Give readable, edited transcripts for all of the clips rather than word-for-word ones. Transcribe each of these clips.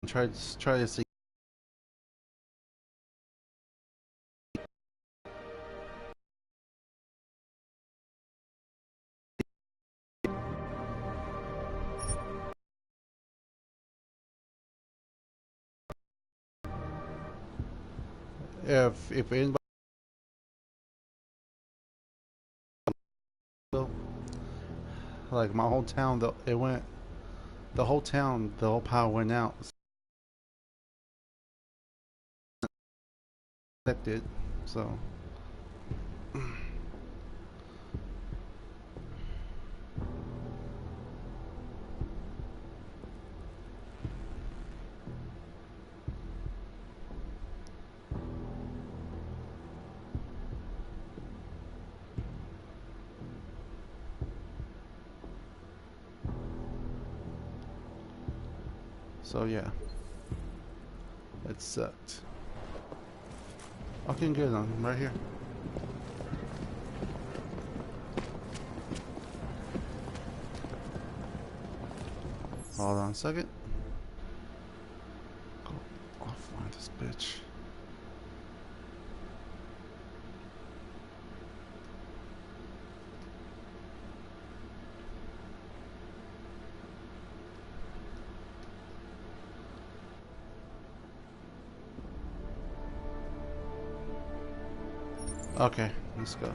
Try to see if anybody, like my whole town, the whole town, the whole power went out. Affected, so. So yeah, it sucked. Okay, good. I'm right here. Hold on a second. Go offline this bitch. Okay, let's go.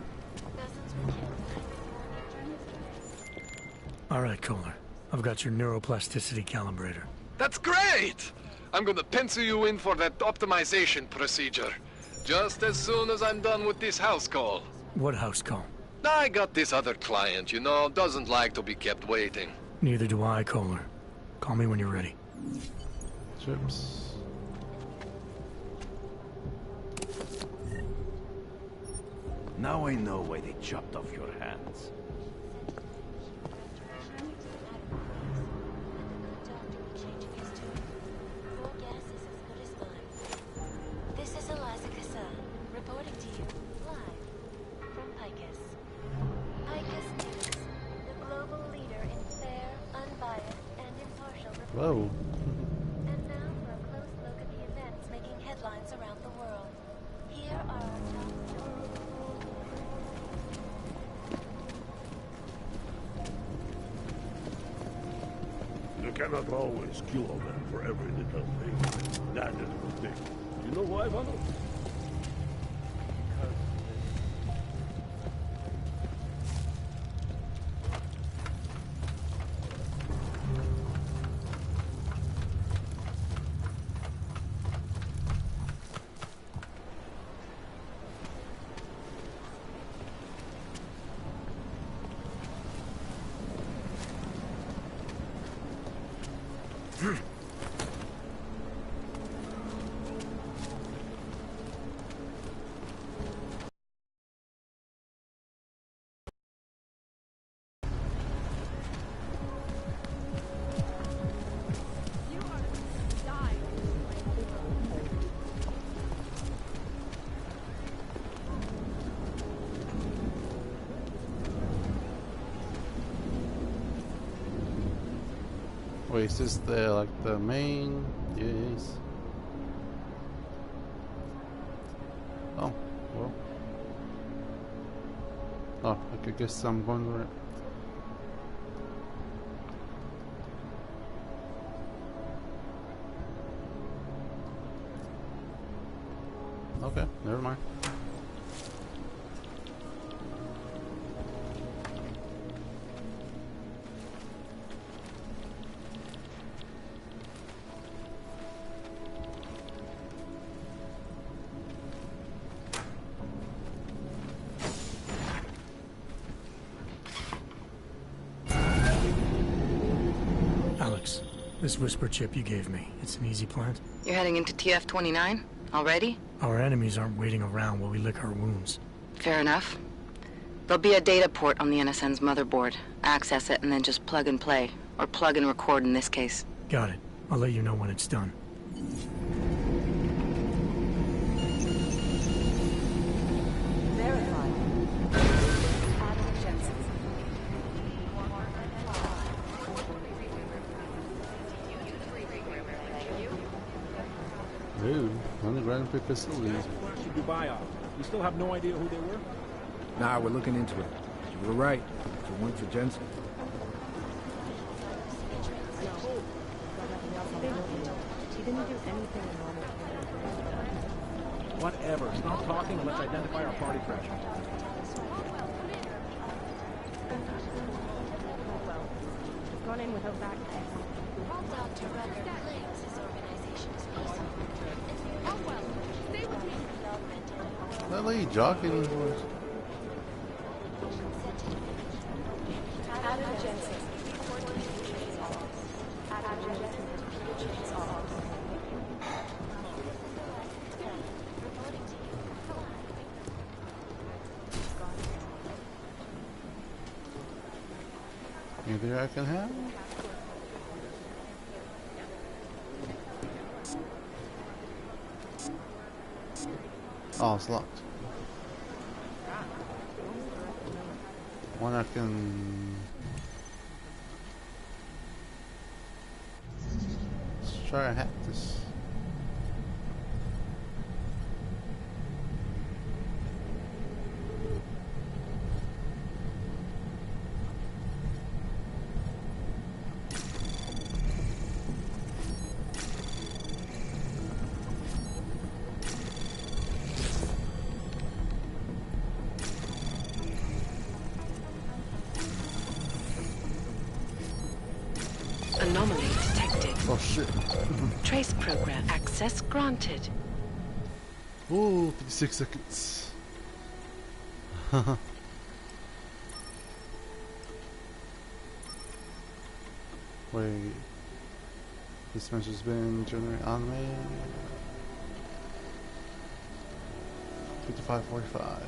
All right, Kohler. I've got your neuroplasticity calibrator. That's great! I'm gonna pencil you in for that optimization procedure. Just as soon as I'm done with this house call. What house call? I got this other client, you know, doesn't like to be kept waiting. Neither do I, Kohler. Call me when you're ready. Chips. Now I know why they chopped off your hands. This is Eliza Kassan, reporting to you live from Picus. Picus News, the global leader in fair, unbiased, and impartial reporting. Whoa. And now for a close look at the events making headlines around the world. Here are our top stories. You cannot always kill a man for every little thing. That is a mistake. You know why, Vano? Wait, is this the main? Yes. Oh, well. Oh, I guess I'm going to it. Okay, never mind. Alex, this whisper chip you gave me, it's an easy plant? You're heading into TF-29? Already? Our enemies aren't waiting around while we lick our wounds. Fair enough. There'll be a data port on the NSN's motherboard. Access it and then just plug and play. Or plug and record in this case. Got it. I'll let you know when it's done. Ooh, underground facility. Dubai off. You still have no idea who they were? Nah, we're looking into it. You were right. If it weren't for Jensen. Whatever. Stop talking and let's identify our party crasher. Gone in without back. Dr. Rucker claims his organization is peaceful. Oh well, stay with me. That lady jogging. Adam Jensen. Adam Jensen. Anything I can have? Oh, it's locked. One I can... Let's try to hack this. Anomaly detected. Oh shit. Trace program access granted. Ooh, 56 seconds. Wait. This message has been generated automated. 55:45.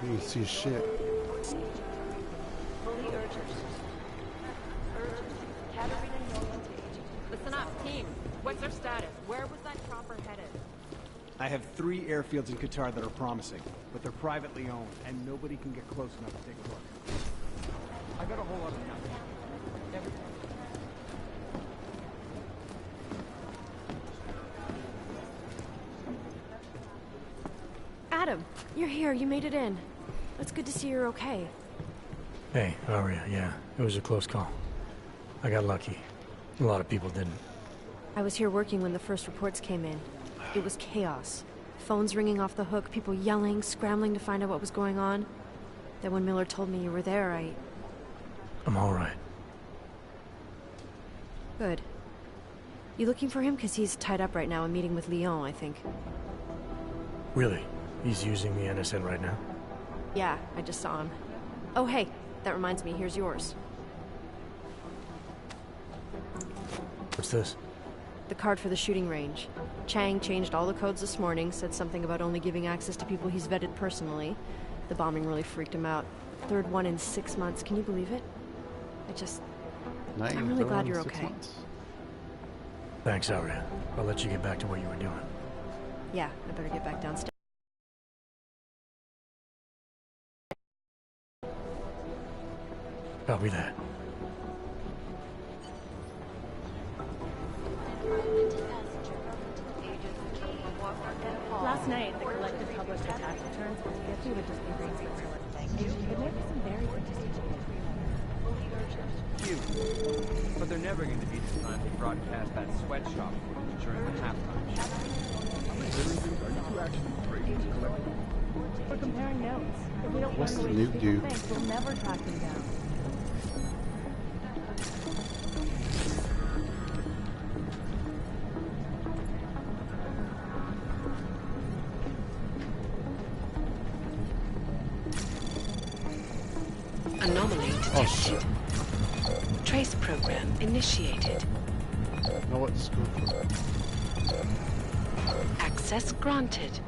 You can see shit. Listen up, team. What's their status? Where was that chopper headed? I have 3 airfields in Qatar that are promising, but they're privately owned, and nobody can get close enough to take a look. I got a whole other number. Adam, you're here. You made it in. It's good to see you're okay. Hey, Aria, yeah, it was a close call. I got lucky. A lot of people didn't. I was here working when the first reports came in. It was chaos. Phones ringing off the hook, people yelling, scrambling to find out what was going on. Then when Miller told me you were there, I'm all right. Good. You looking for him? Because he's tied up right now and meeting with Leon, I think. Really? He's using the NSN right now? Yeah, I just saw him. Oh, hey, that reminds me, here's yours. What's this? The card for the shooting range. Chang changed all the codes this morning, said something about only giving access to people he's vetted personally. The bombing really freaked him out. Third one in 6 months, can you believe it? I'm really glad you're okay. Thanks, Aria. I'll let you get back to what you were doing. Yeah, I better get back downstairs. Copy that. Last night, the collective published their tax returns, but to get through would just be great Switzerland. It might be some very Cute. But they're never going to be this time to broadcast that sweatshop footage during the halftime show. Are you two actually trading the collective? We're comparing notes. If we don't What's learn the the way nuke people do? think, we'll never track them down. Anomaly detected. Trace program initiated. Know what to go for. Access granted.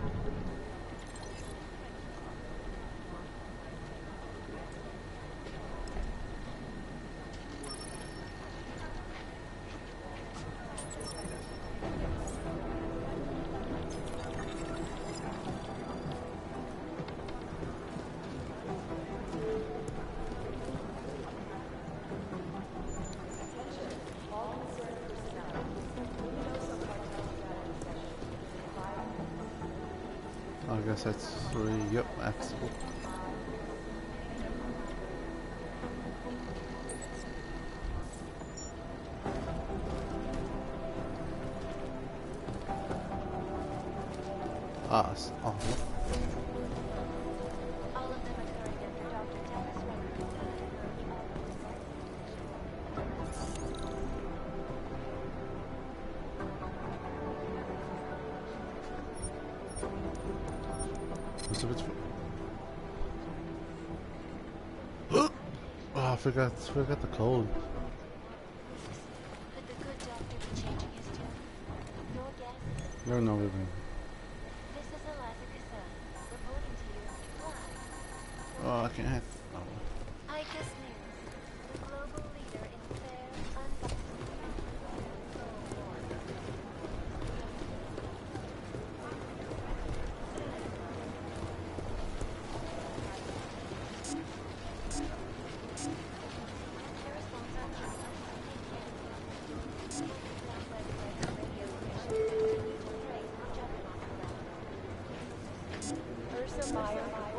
I guess that's 3. Yep, accessible. Oh, All of them occurring under Dr. Tempest records. so it's oh, I forgot the code. Could the good doctor be changing his tune? Your guess? No, no, no. This is Eliza Cassan, reporting to you live. Oh, I can't have. Oh. ICUS News, the global leader in fair, unbiased.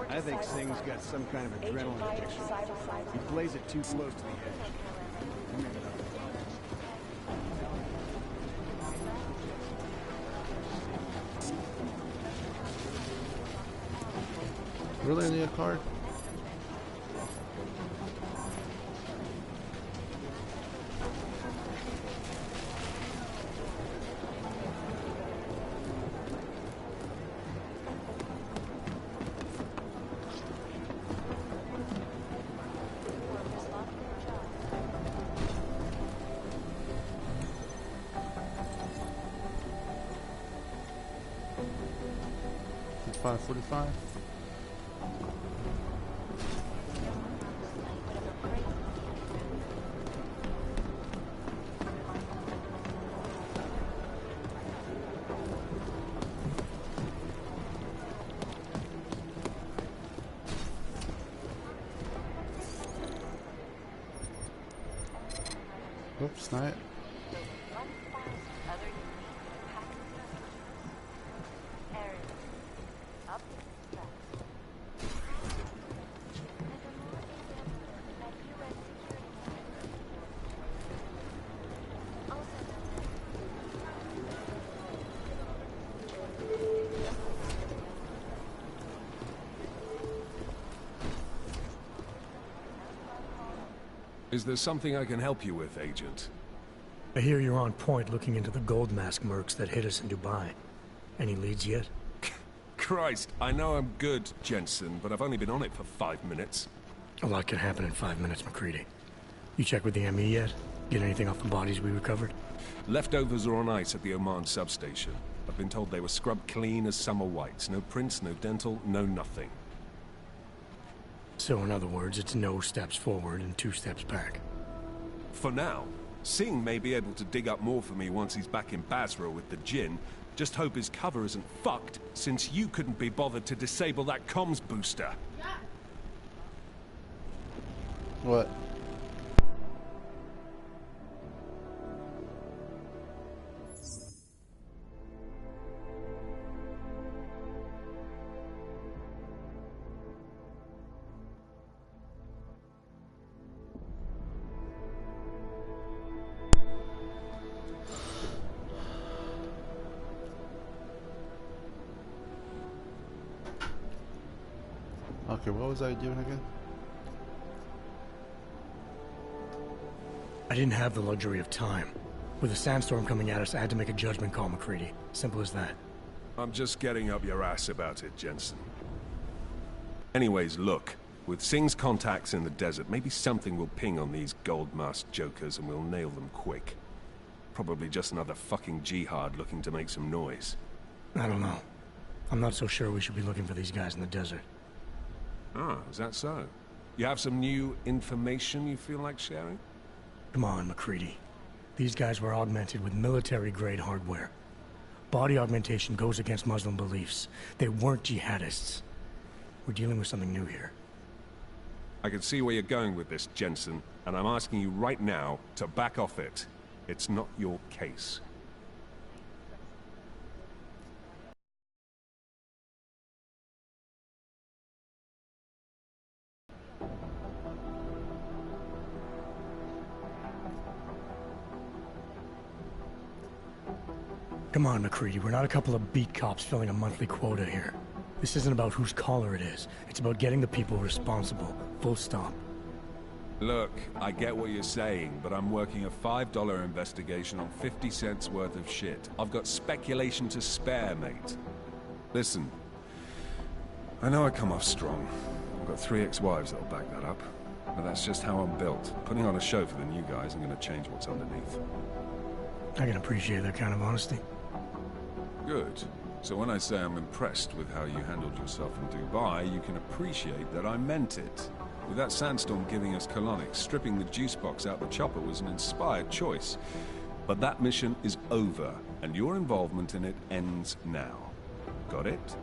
I think Singh's got some kind of adrenaline addiction. He plays it too close to the edge. Really need a card? $5.45. Oops, not it. Is there something I can help you with, Agent? I hear you're on point looking into the gold mask mercs that hit us in Dubai. Any leads yet? Christ, I know I'm good, Jensen, but I've only been on it for 5 minutes. A lot can happen in 5 minutes, McCready. You check with the ME yet? Get anything off the bodies we recovered? Leftovers are on ice at the Oman substation. I've been told they were scrubbed clean as summer whites. No prints, no dental, no nothing. So in other words, it's no steps forward and 2 steps back. For now. Singh may be able to dig up more for me once he's back in Basra with the Jinn. Just hope his cover isn't fucked, since you couldn't be bothered to disable that comms booster. What? Okay, what was I doing again? I didn't have the luxury of time. With a sandstorm coming at us, I had to make a judgment call, McCready. Simple as that. I'm just getting up your ass about it, Jensen. Anyways, look. With Singh's contacts in the desert, maybe something will ping on these gold-masked jokers and we'll nail them quick. Probably just another fucking jihad looking to make some noise. I don't know. I'm not so sure we should be looking for these guys in the desert. Ah, is that so? You have some new information you feel like sharing? Come on, McCready. These guys were augmented with military-grade hardware. Body augmentation goes against Muslim beliefs. They weren't jihadists. We're dealing with something new here. I can see where you're going with this, Jensen, and I'm asking you right now to back off it. It's not your case. Come on, McCready. We're not a couple of beat cops filling a monthly quota here. This isn't about whose collar it is. It's about getting the people responsible. Full stop. Look, I get what you're saying, but I'm working a $5 investigation on 50 cents worth of shit. I've got speculation to spare, mate. Listen, I know I come off strong. I've got 3 ex-wives that'll back that up. But that's just how I'm built. Putting on a show for the new guys, I'm gonna change what's underneath. I can appreciate that kind of honesty. Good. So when I say I'm impressed with how you handled yourself in Dubai, you can appreciate that I meant it. With that sandstorm giving us colonics, stripping the juice box out the chopper was an inspired choice. But that mission is over, and your involvement in it ends now. Got it?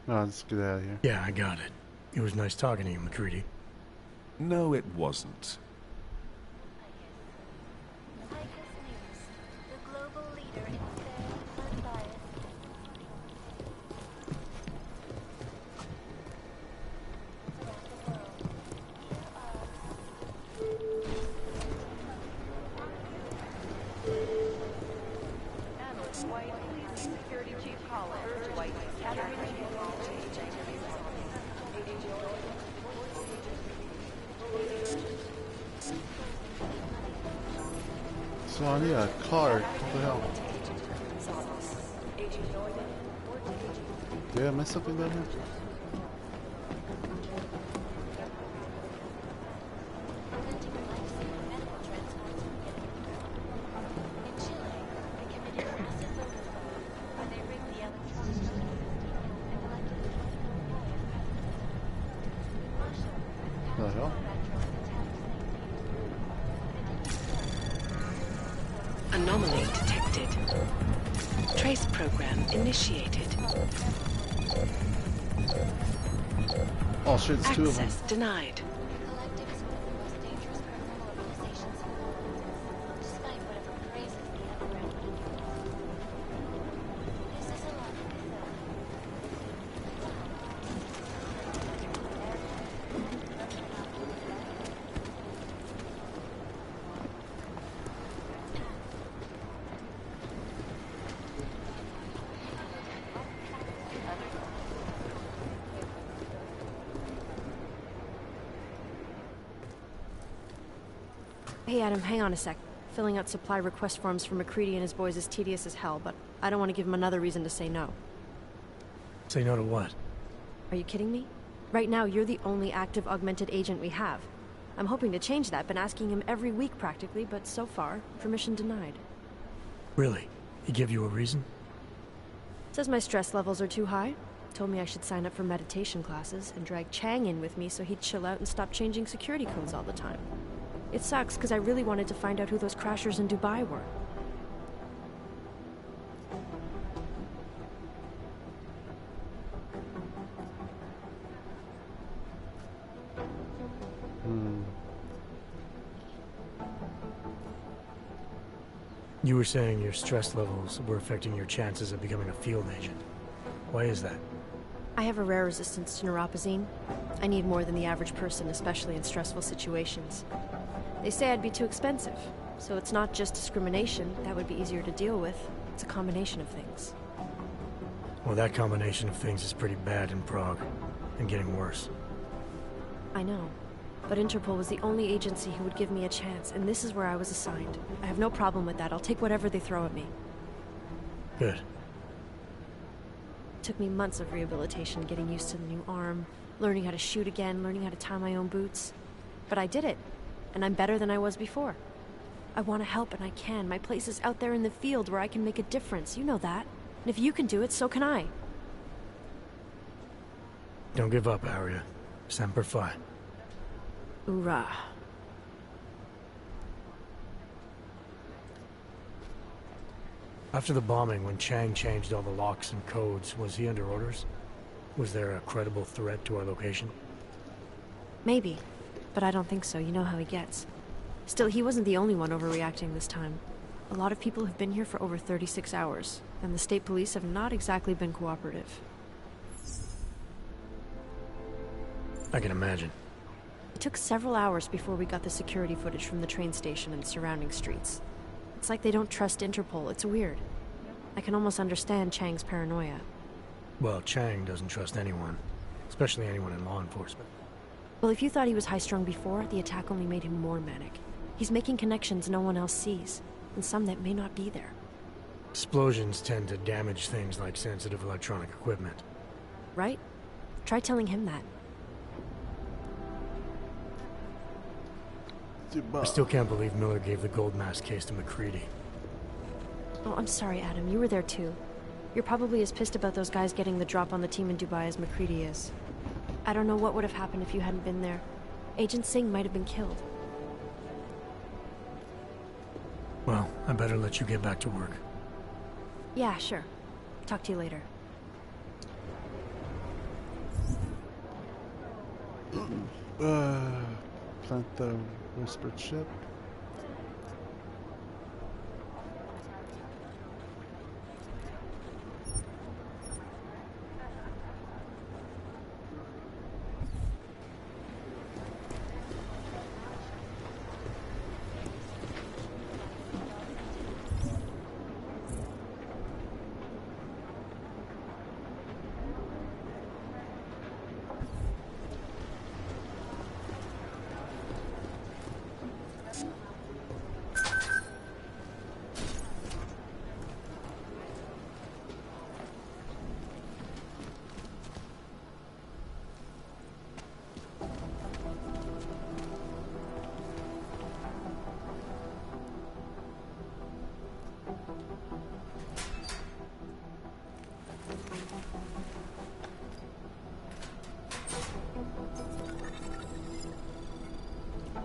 Oh, let's get out of here. Yeah, I got it. It was nice talking to you, McCready. No, it wasn't. So I need a card. What the hell? Did I miss something down here? What the hell? Anomaly detected. Trace program initiated. Oh shit, it's 2 of them. Access denied. Hey Adam, hang on a sec. Filling out supply request forms for McCready and his boys is tedious as hell, but I don't want to give him another reason to say no. Say no to what? Are you kidding me? Right now, you're the only active augmented agent we have. I'm hoping to change that, been asking him every week practically, but so far, permission denied. Really? He give you a reason? Says my stress levels are too high. Told me I should sign up for meditation classes and drag Chang in with me so he'd chill out and stop changing security codes all the time. It sucks because I really wanted to find out who those crashers in Dubai were. You were saying your stress levels were affecting your chances of becoming a field agent. Why is that? I have a rare resistance to neuropazine. I need more than the average person, especially in stressful situations. They say I'd be too expensive, so it's not just discrimination. That would be easier to deal with. It's a combination of things. Well, that combination of things is pretty bad in Prague, and getting worse. I know, but Interpol was the only agency who would give me a chance, and this is where I was assigned. I have no problem with that. I'll take whatever they throw at me. Good. It took me months of rehabilitation, getting used to the new arm, learning how to shoot again, learning how to tie my own boots. But I did it. And I'm better than I was before. I want to help and I can. My place is out there in the field where I can make a difference. You know that. And if you can do it, so can I. Don't give up, Arya. Semper Fi. Hoorah. After the bombing, when Chang changed all the locks and codes, was he under orders? Was there a credible threat to our location? Maybe. But I don't think so. You know how he gets. Still, he wasn't the only one overreacting this time. A lot of people have been here for over 36 hours, and the state police have not exactly been cooperative. I can imagine. It took several hours before we got the security footage from the train station and surrounding streets. It's like they don't trust Interpol. It's weird. I can almost understand Chang's paranoia. Well, Chang doesn't trust anyone, especially anyone in law enforcement. Well, if you thought he was high-strung before, the attack only made him more manic. He's making connections no one else sees, and some that may not be there. Explosions tend to damage things like sensitive electronic equipment. Right? Try telling him that. I still can't believe Miller gave the gold mask case to MacReady. Oh, I'm sorry, Adam. You were there too. You're probably as pissed about those guys getting the drop on the team in Dubai as MacReady is. I don't know what would have happened if you hadn't been there. Agent Singh might have been killed. Well, I better let you get back to work. Yeah, sure. Talk to you later. Plant the whispered ship.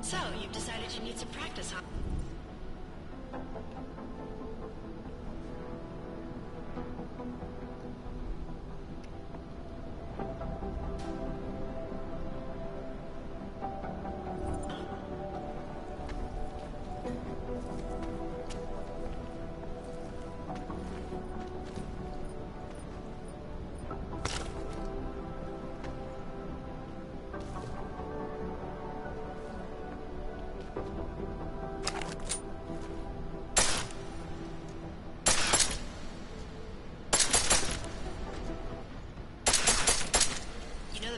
So, you've decided you need some practice, huh?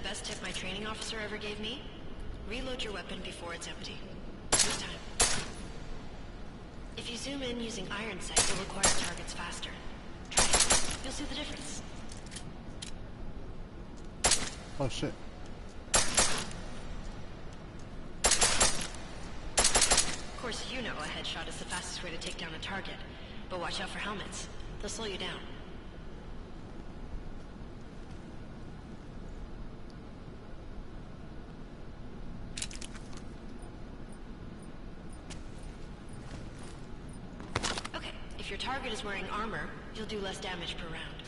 Best tip my training officer ever gave me? Reload your weapon before it's empty. This time. If you zoom in using iron sight, you'll acquire targets faster. Try it. You'll see the difference. Oh shit. Of course, you know a headshot is the fastest way to take down a target. But watch out for helmets. They'll slow you down. If your target is wearing armor, you'll do less damage per round.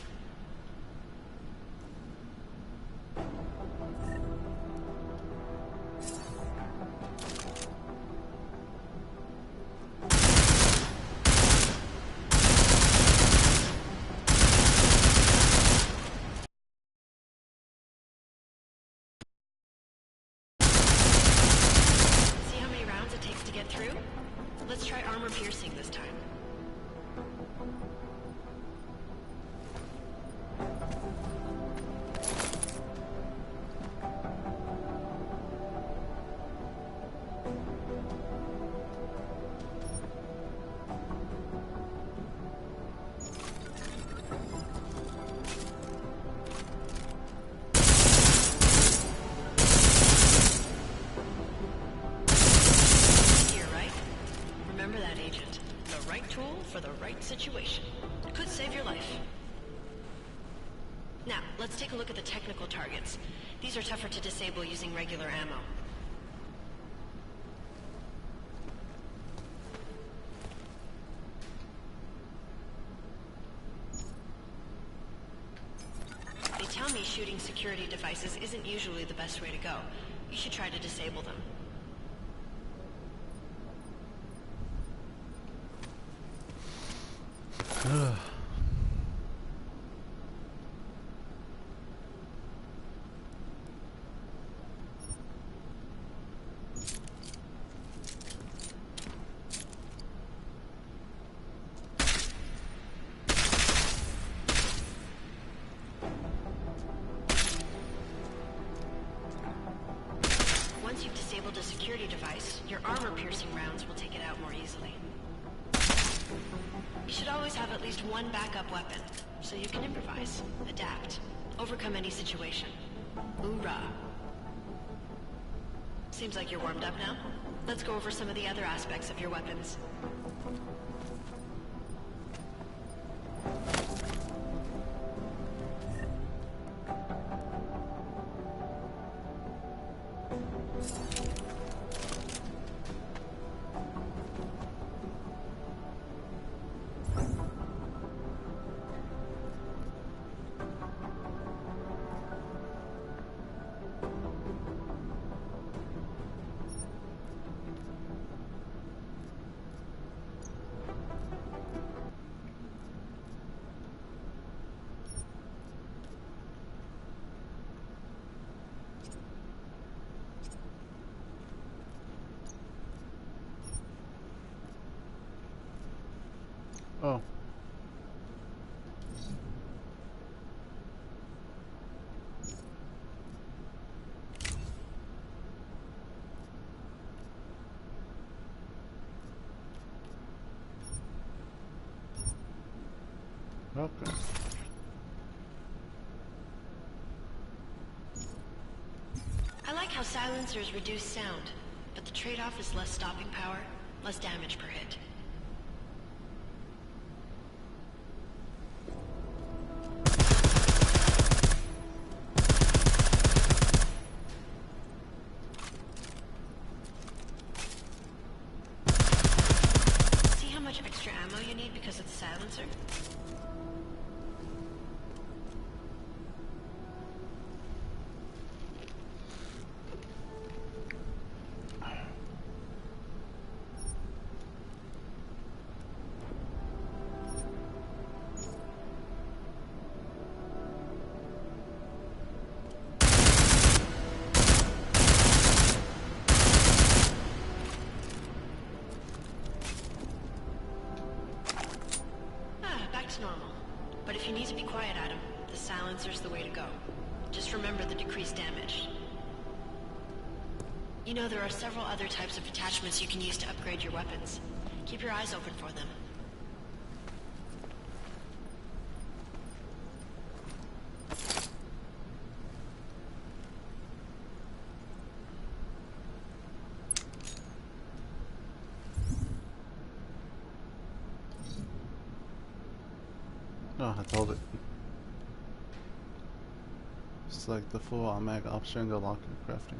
See how many rounds it takes to get through? Let's try armor piercing this time. For the right situation. It could save your life. Now, let's take a look at the technical targets. These are tougher to disable using regular ammo. They tell me shooting security devices isn't usually the best way to go. You should try to disable them. once you've disabled a security device, your armor-piercing rounds will take it out more easily. You should always have at least one backup weapon, so you can improvise, adapt, overcome any situation. Hoorah! Seems like you're warmed up now. Let's go over some of the other aspects of your weapons. Oh. Okay. I like how silencers reduce sound, but the trade-off is less stopping power, less damage per hit. See how much extra ammo you need because of the silencer? Normal. But if you need to be quiet, Adam, the silencer's the way to go. Just remember the decreased damage. You know, there are several other types of attachments you can use to upgrade your weapons. Keep your eyes open for them. No, I told it. Select the full automatic option to lock and crafting.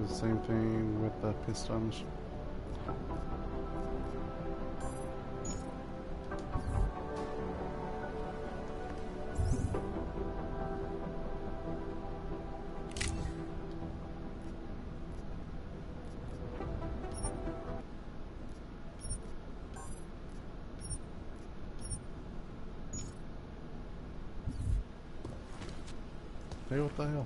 The same thing with the pistons. Hey, what the hell?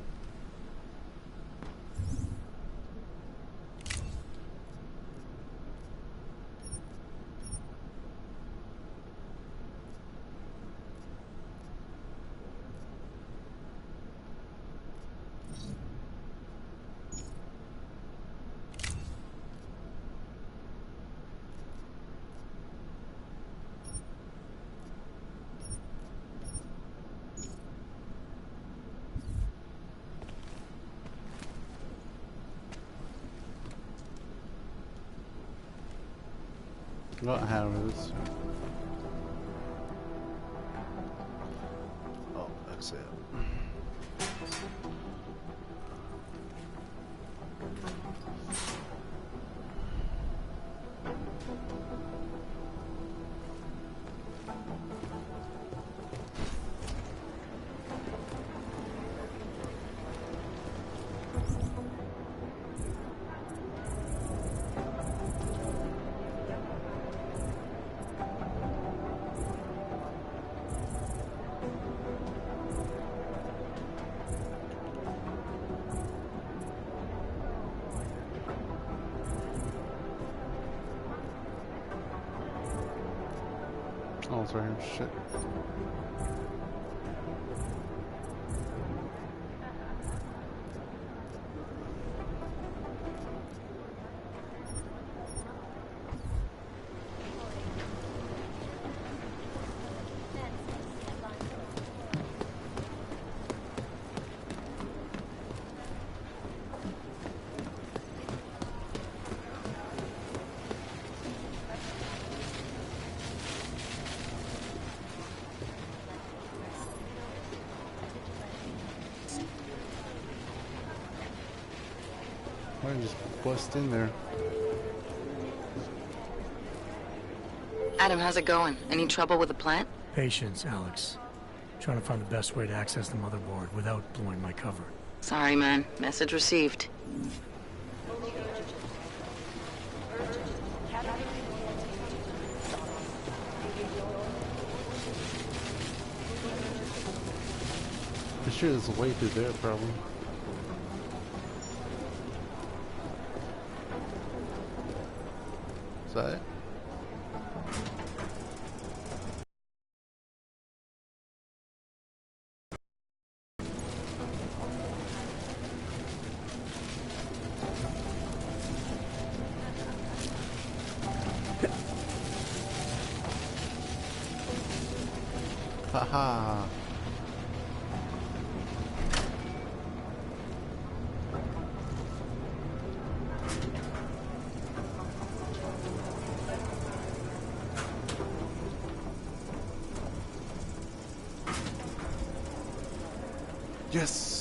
What happens? Oh, that's it. Oh, it's right here. Shit. Why did you just bust in there? Adam, how's it going? Any trouble with the plant? Patience, Alex. Trying to find the best way to access the motherboard without blowing my cover. Sorry, man. Message received. I'm sure there's a way through there, probably. Is that it? Haha. Yes.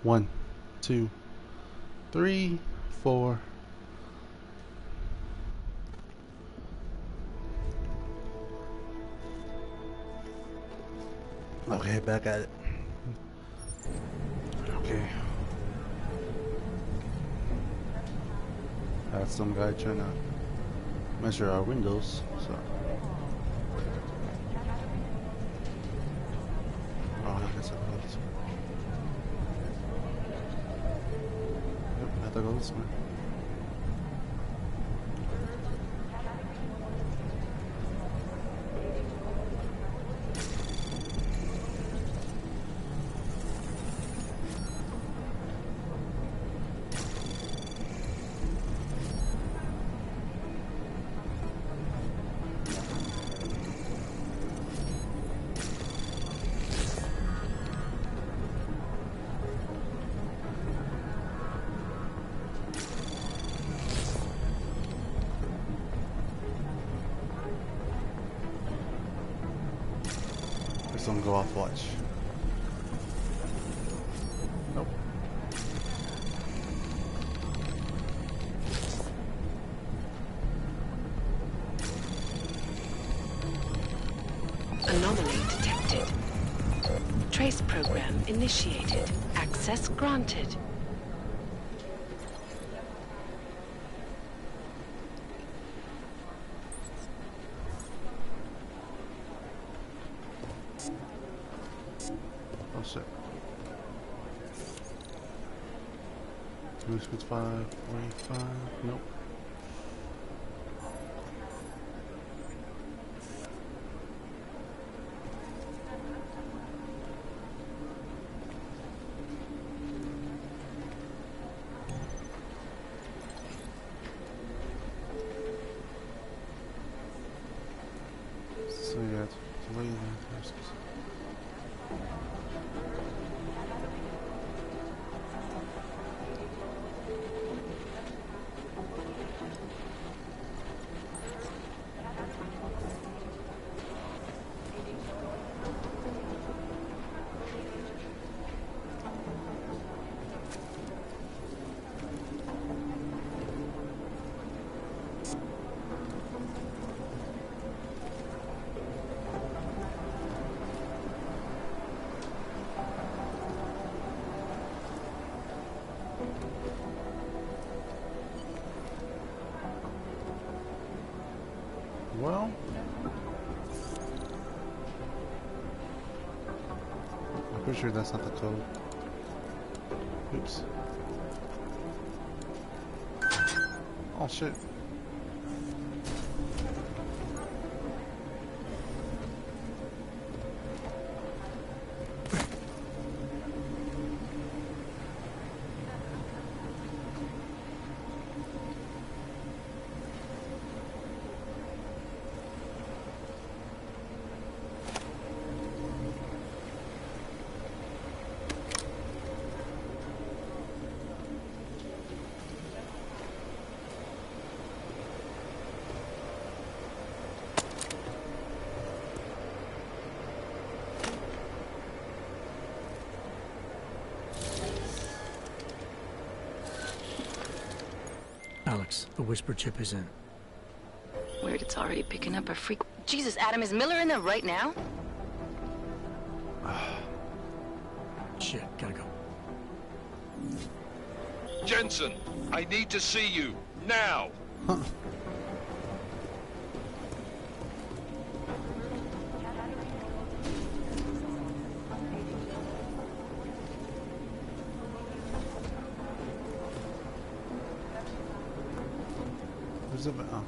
1, 2, 3, 4. Okay, back at it. Okay. Had some guy trying to measure our windows, so. Oh, I guess I go this way. Yep, I have to go this way. Don't go off watch. Nope. Anomaly detected. Trace program initiated. Access granted. Oh shit. 265, 45, nope. So yeah, it's way there. Well, I'm pretty sure that's not the code. Oops. Oh shit. Alex, the whisper chip is in. Weird, it's already picking up a freak. Jesus, Adam, is Miller in there right now? Shit, gotta go. Jensen, I need to see you. Now! Huh. Where's it? Oh.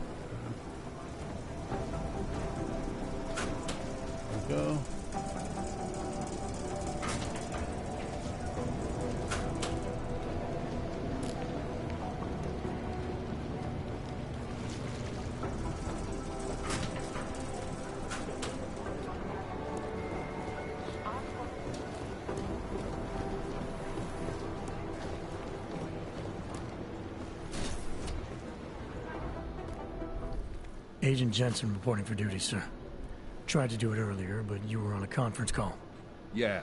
There we go. Agent Jensen reporting for duty, sir. Tried to do it earlier, but you were on a conference call. Yeah,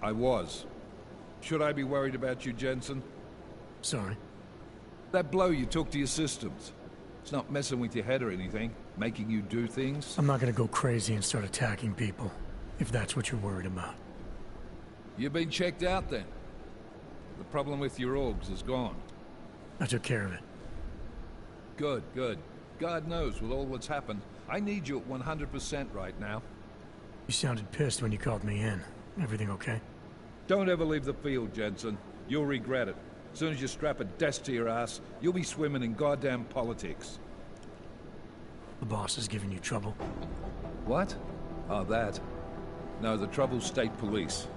I was. Should I be worried about you, Jensen? Sorry. That blow you took to your systems. It's not messing with your head or anything, making you do things. I'm not gonna go crazy and start attacking people, if that's what you're worried about. You've been checked out then. The problem with your orgs is gone. I took care of it. Good, good. God knows, with all that's happened, I need you at 100% right now. You sounded pissed when you called me in. Everything okay? Don't ever leave the field, Jensen. You'll regret it. As soon as you strap a desk to your ass, you'll be swimming in goddamn politics. The boss is giving you trouble. What? Oh, that. No, the trouble's state police.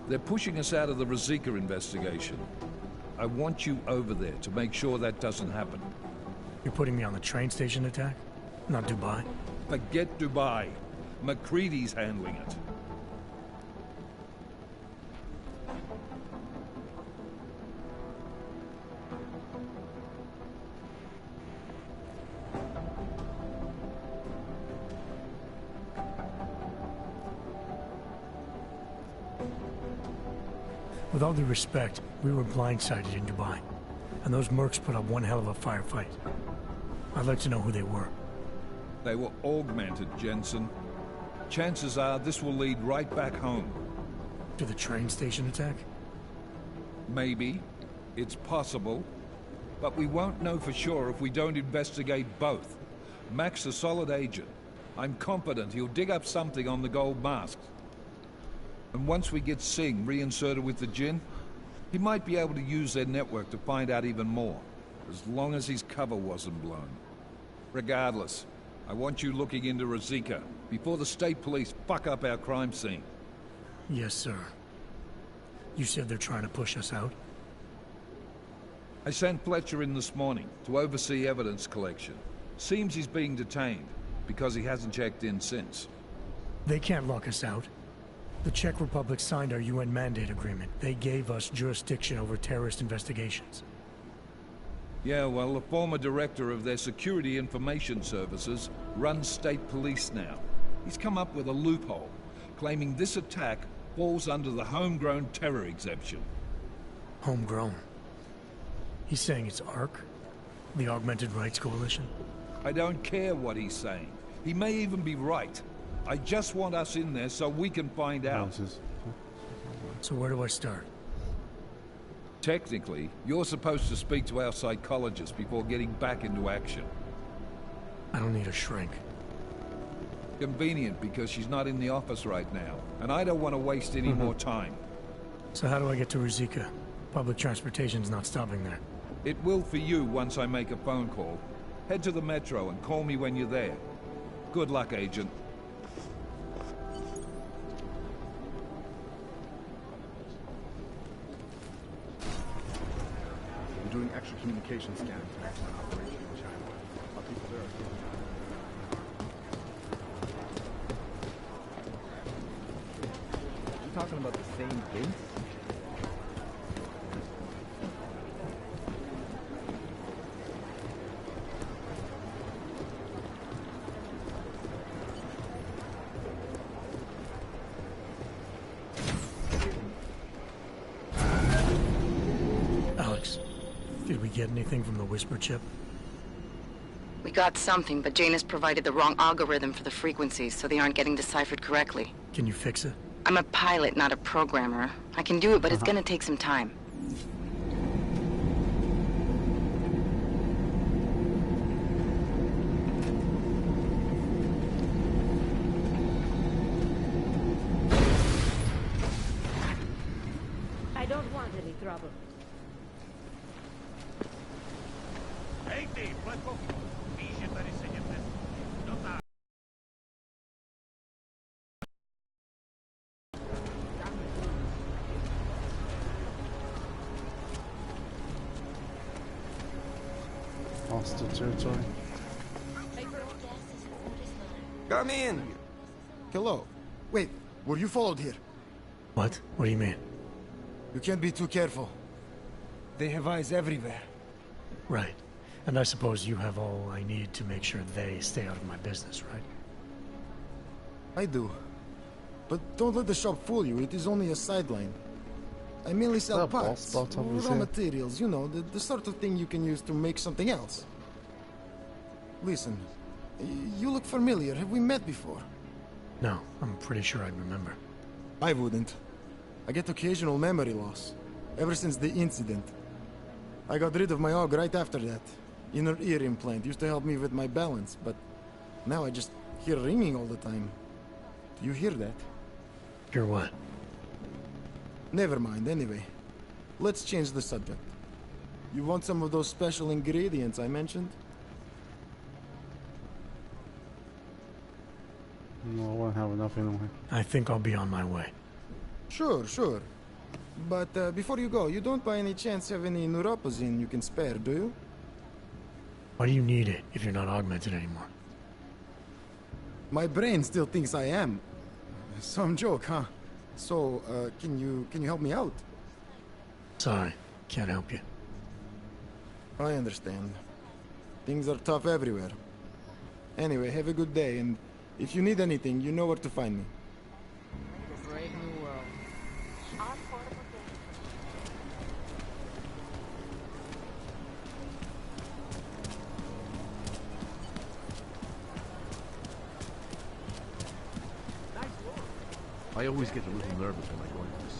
They're pushing us out of the Ruzicka investigation. I want you over there to make sure that doesn't happen. You're putting me on the train station attack? Not Dubai? Forget Dubai. MacReady's handling it. With all due respect, we were blindsided in Dubai. And those mercs put up one hell of a firefight. I'd like to know who they were. They were augmented, Jensen. Chances are this will lead right back home. To the train station attack? Maybe. It's possible. But we won't know for sure if we don't investigate both. Mac's a solid agent. I'm confident he'll dig up something on the gold masks. And once we get Singh reinserted with the Jinn, he might be able to use their network to find out even more, as long as his cover wasn't blown. Regardless, I want you looking into Ruzicka before the state police fuck up our crime scene. Yes, sir. You said they're trying to push us out? I sent Fletcher in this morning to oversee evidence collection. Seems he's being detained, because he hasn't checked in since. They can't lock us out. The Czech Republic signed our UN mandate agreement. They gave us jurisdiction over terrorist investigations. Yeah, well, the former director of their security information services runs state police now. He's come up with a loophole, claiming this attack falls under the homegrown terror exemption. Homegrown? He's saying it's ARC? The Augmented Rights Coalition? I don't care what he's saying. He may even be right. I just want us in there so we can find out. So where do I start? Technically, you're supposed to speak to our psychologist before getting back into action. I don't need a shrink. Convenient, because she's not in the office right now, and I don't want to waste any more time. So how do I get to Ruzicka? Public transportation's not stopping there. It will for you once I make a phone call. Head to the metro and call me when you're there. Good luck, Agent. Doing extra communication scan attacks on operation in China. Our people there are getting out. You talking about the same base? Alex, did we get anything from the Whisper chip? We got something, but Janus provided the wrong algorithm for the frequencies, so they aren't getting deciphered correctly. Can you fix it? I'm a pilot, not a programmer. I can do it, but it's gonna take some time. I don't want any trouble. Hostile territory. Come in. Hello. Wait, were you followed here? What? What do you mean? You can't be too careful. They have eyes everywhere. Right. And I suppose you have all I need to make sure they stay out of my business, right? I do. But don't let the shop fool you, it is only a sideline. I mainly sell That ball parts, spot over his raw head. materials, you know, the sort of thing you can use to make something else. Listen, you look familiar. Have we met before? No, I'm pretty sure I'd remember. I wouldn't. I get occasional memory loss, ever since the incident. I got rid of my AUG right after that. Inner ear implant used to help me with my balance, but now I just hear ringing all the time. Do you hear that? Hear what? Never mind, anyway. Let's change the subject. You want some of those special ingredients I mentioned? No, I won't have enough anyway. I think I'll be on my way. Sure, sure. But before you go, you don't by any chance have any neuropozyne you can spare, do you? Why do you need it if you're not augmented anymore? My brain still thinks I am. Some joke, huh? So, can you help me out? Sorry, can't help you. I understand. Things are tough everywhere. Anyway, have a good day, and if you need anything, you know where to find me. Brave new world. I always get a little nervous when I go into the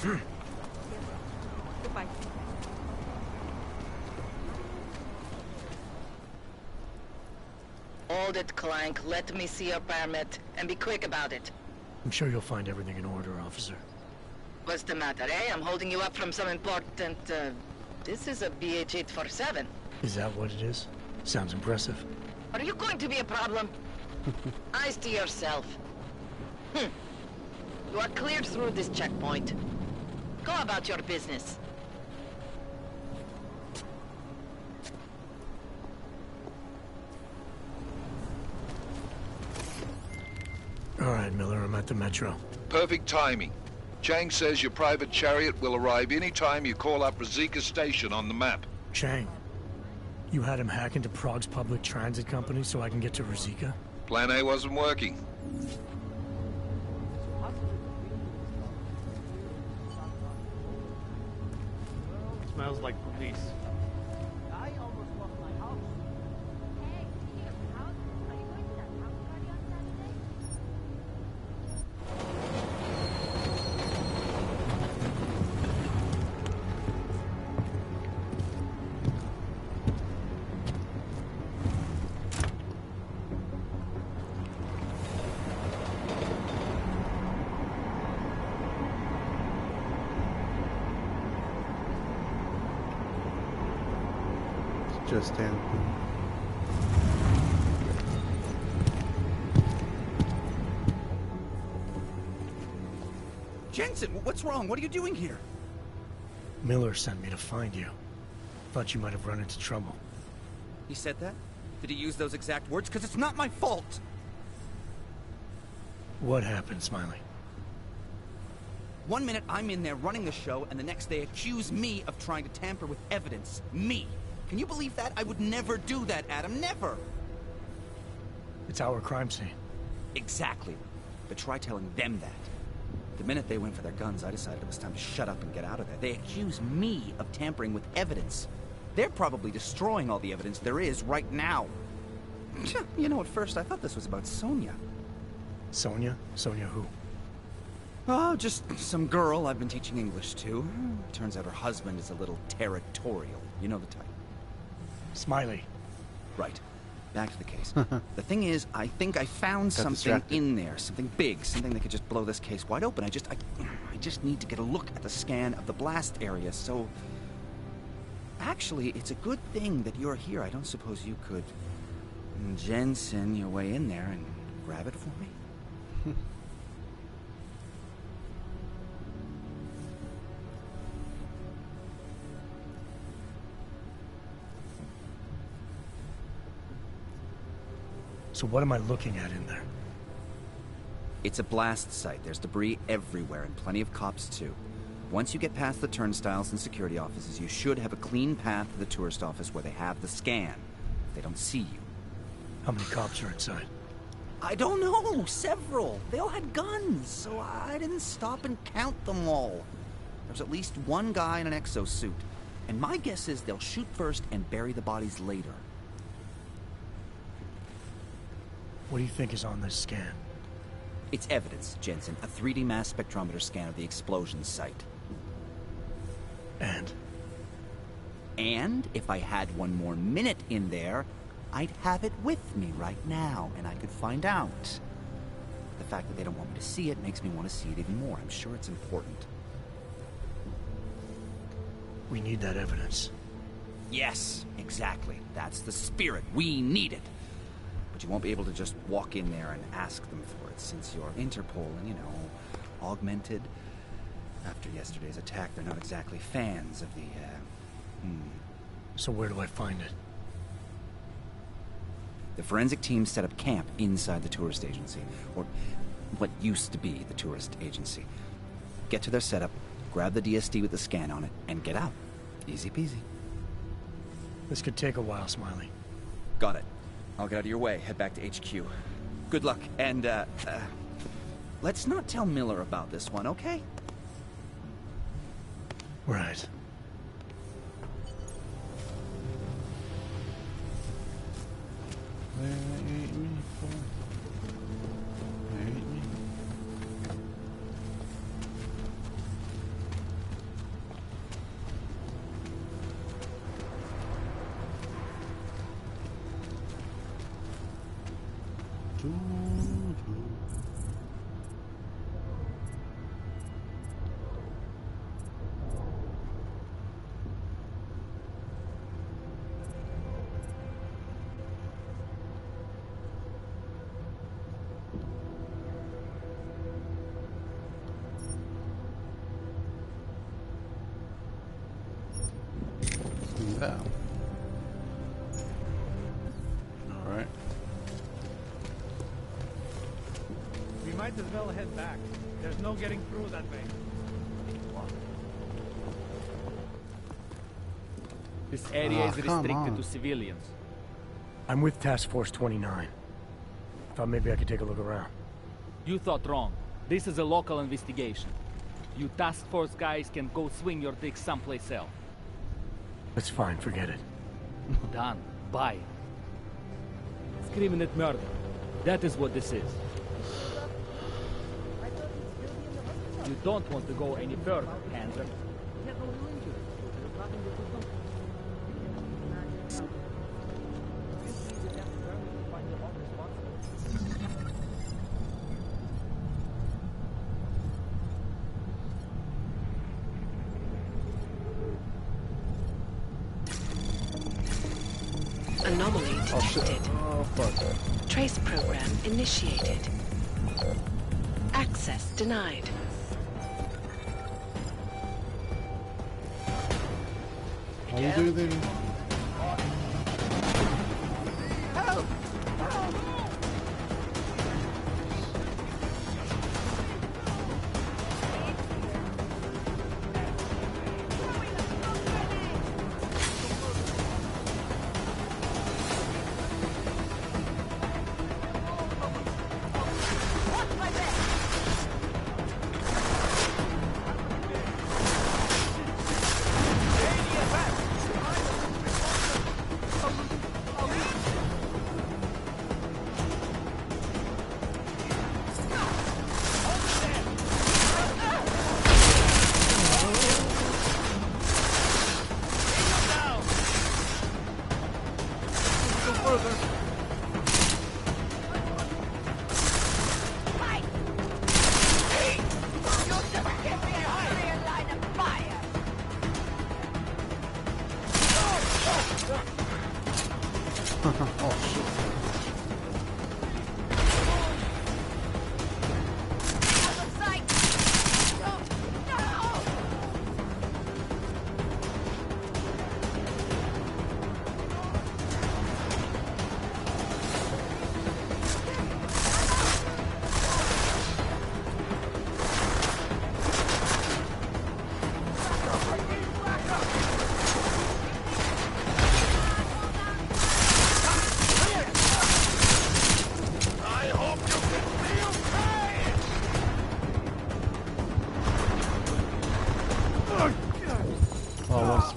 subway. Goodbye. Hold it, Clank. Let me see your permit, and be quick about it. I'm sure you'll find everything in order, officer. What's the matter, eh? I'm holding you up from some important, This is a BH-847. Is that what it is? Sounds impressive. Are you going to be a problem? Eyes to yourself. You are cleared through this checkpoint. Go about your business. All right, Miller, I'm at the Metro. Perfect timing. Chang says your private chariot will arrive any time you call up Rosika Station on the map. Chang, you had him hack into Prague's public transit company so I can get to Rosika? Plan A wasn't working. Smells like police. I almost lost my house. Hey, speaking of house, are you going to that house party on Saturday? Just in. Jensen, what's wrong? What are you doing here? Miller sent me to find you. Thought you might have run into trouble. He said that? Did he use those exact words? Because it's not my fault! What happened, Smiley? One minute I'm in there running the show, and the next they accuse me of trying to tamper with evidence. Me! Can you believe that? I would never do that, Adam. Never! It's our crime scene. Exactly. But try telling them that. The minute they went for their guns, I decided it was time to shut up and get out of there. They accuse me of tampering with evidence. They're probably destroying all the evidence there is right now. You know, at first I thought this was about Sonia. Sonia? Sonia who? Oh, just some girl I've been teaching English to. Turns out her husband is a little territorial. You know the type. Smiley. Right. Back to the case. The thing is, I think I found Got something distracted. in there. Something big. Something that could just blow this case wide open. I just need to get a look at the scan of the blast area, so... Actually, it's a good thing that you're here. I don't suppose you could... Jensen your way in there and grab it for me? So what am I looking at in there? It's a blast site. There's debris everywhere, and plenty of cops, too. Once you get past the turnstiles and security offices, you should have a clean path to the tourist office where they have the scan. They don't see you. How many cops are inside? I don't know. Several. They all had guns, so I didn't stop and count them all. There's at least one guy in an exosuit. And my guess is they'll shoot first and bury the bodies later. What do you think is on this scan? It's evidence, Jensen. A 3D mass spectrometer scan of the explosion site. And? And if I had one more minute in there, I'd have it with me right now, and I could find out. The fact that they don't want me to see it makes me want to see it even more. I'm sure it's important. We need that evidence. Yes, exactly. That's the spirit. We need it. But you won't be able to just walk in there and ask them for it, since you're Interpol and, you know, augmented. After yesterday's attack, they're not exactly fans of the, So where do I find it? The forensic team set up camp inside the tourist agency, or what used to be the tourist agency. Get to their setup, grab the DSD with the scan on it, and get out. Easy peasy. This could take a while, Smiley. Got it. I'll get out of your way, head back to HQ. Good luck, and, let's not tell Miller about this one, okay? Right. They ate me, boy. They ate me. Yeah. All right. We might as well head back. There's no getting through that way. This area is come restricted on. to civilians. I'm with Task Force 29. Thought maybe I could take a look around. You thought wrong. This is a local investigation. You task force guys can go swing your dick someplace else. That's fine, forget it. Done. Bye. Screaming at murder. That is what this is. You don't want to go any further, Andrew. Anomaly detected. Oh, fuck. Trace program initiated. Access denied. How you do this? Help!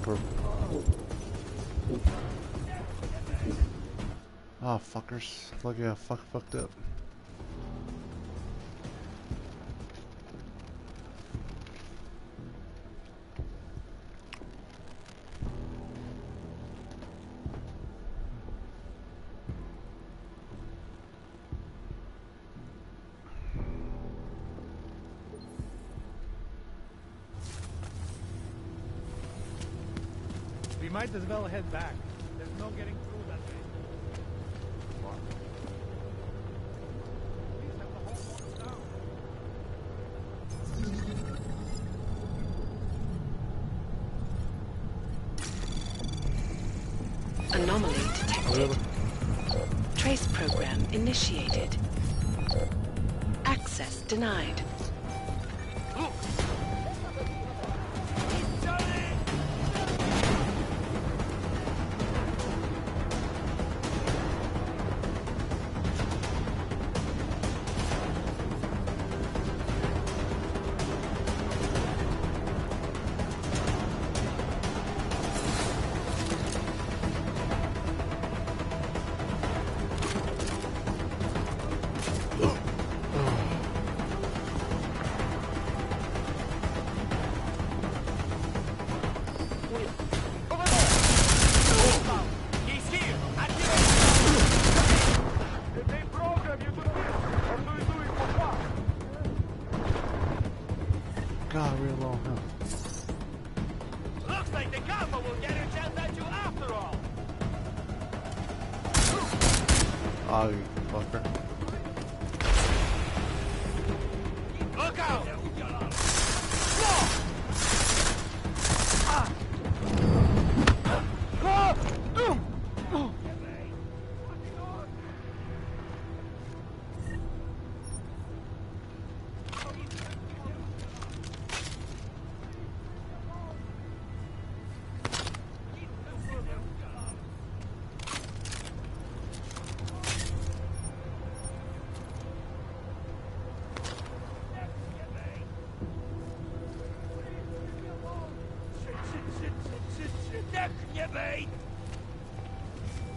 for... Oh, fuckers. Look, yeah, fucked up. We might as well head back. There's no getting through that way. These have the whole water down. Anomaly detected. Trace program initiated. Access denied. God, real low, huh? Looks like the Kappa will get a chance at you after all. Oh, you fucker. Look out!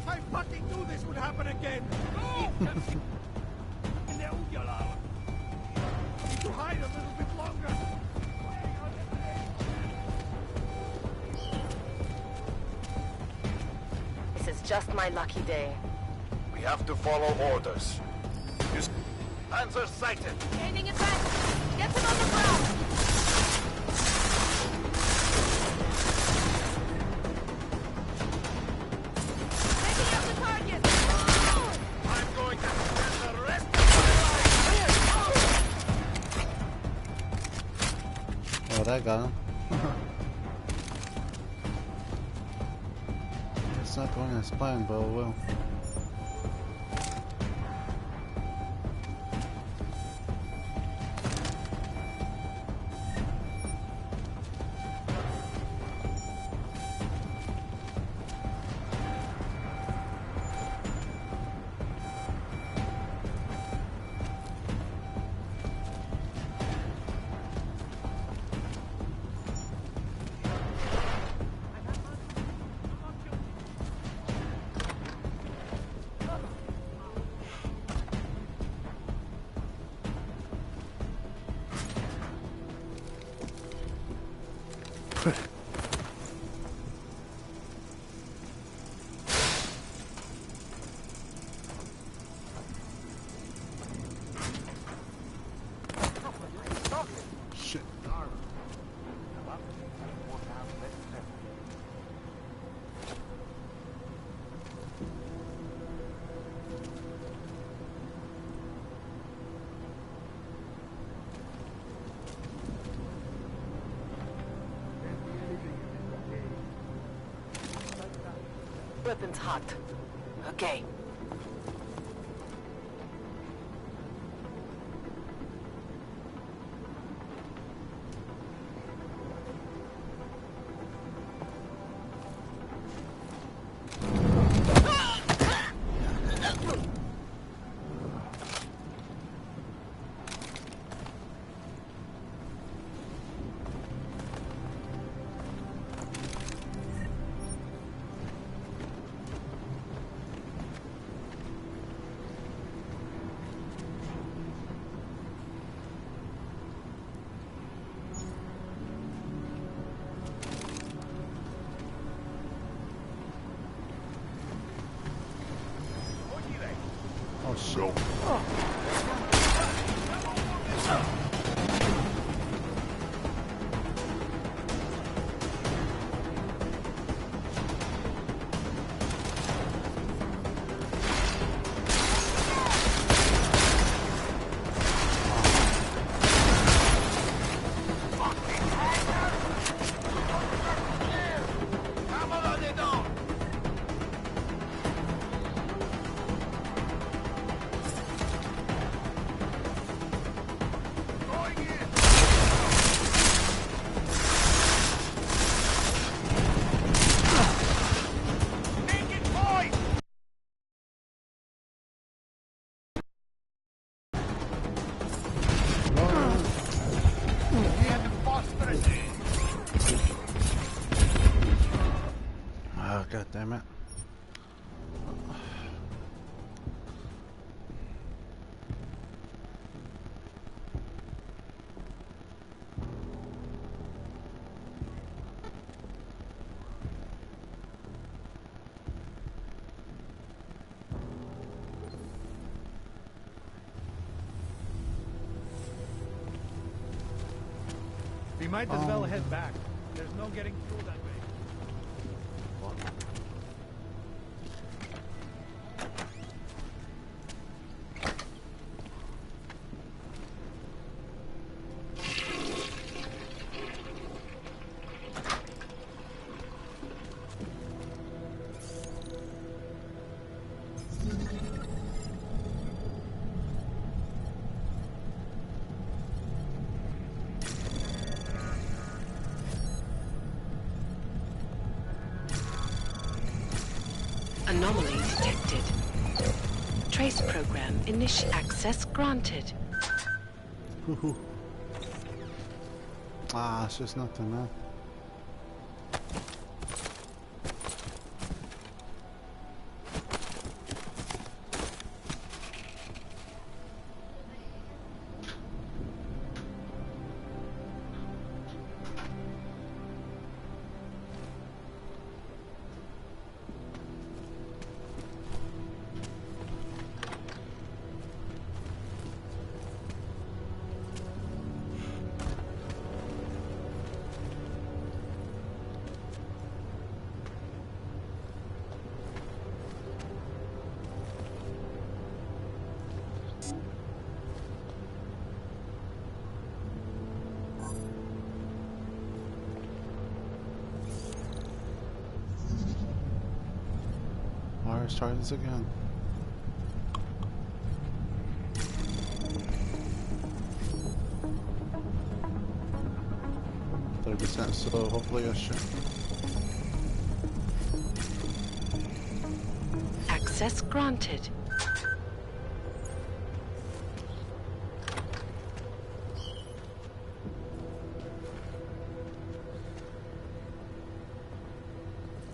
I fucking knew this would happen again! Need to hide a little bit longer! This is just my lucky day. We have to follow orders. Panzer sighted! Gaining advantage! Get them on the ground! Taking out the target! I'm going to spend the rest of Oh, that got him. It's not going as planned, but it will. Shit. Weapons hot. Okay. damn it. We might as well head back. There's no getting through that way. Anomaly detected. Trace program access granted. Ah, it's just nothing, man. Let's try this again. %, so hopefully I should. Access granted.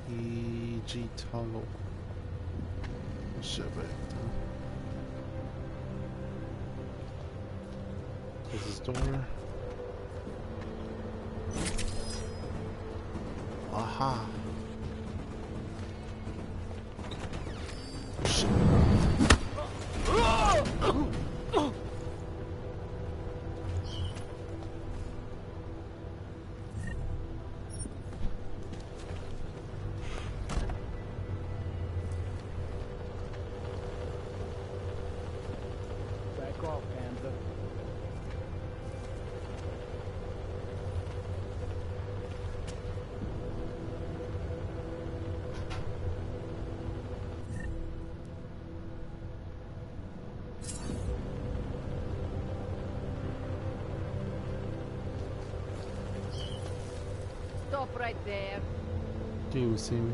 EG toggle. Shit, wait. Close this door. Aha. Shit. Back off, Panther. Stop right there. Do you see me?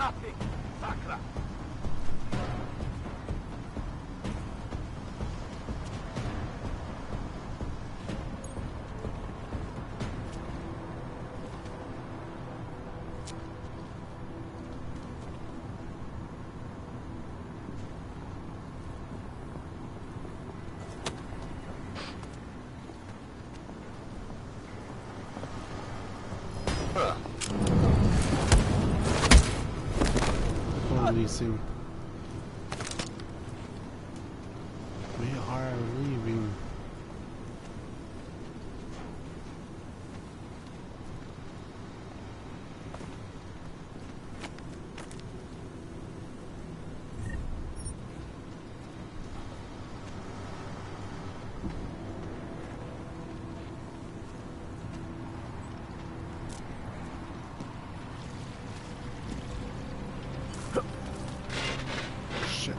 Nothing. Sakra. Releasing. We are leaving. Shit.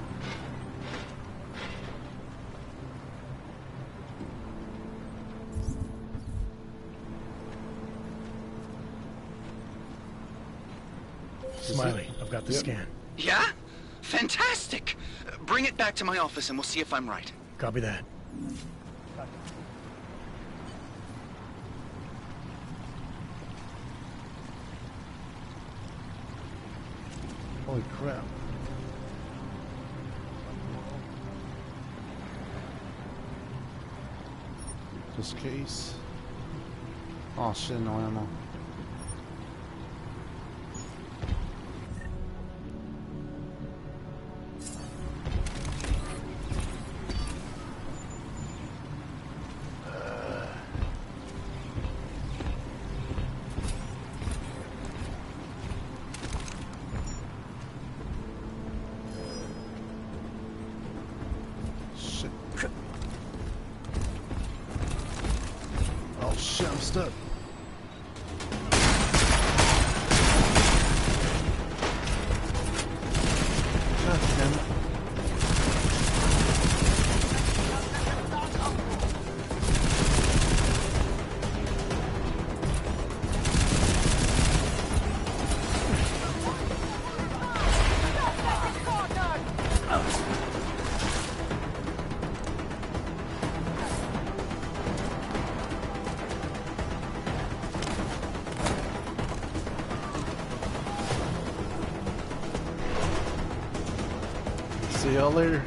Smiley, I've got the scan. Yeah? Fantastic! Bring it back to my office and we'll see if I'm right. Copy that. Holy crap. This case. Oh shit, no ammo. Shit. Oh shit, I'm stuck. God damn it. See y'all later.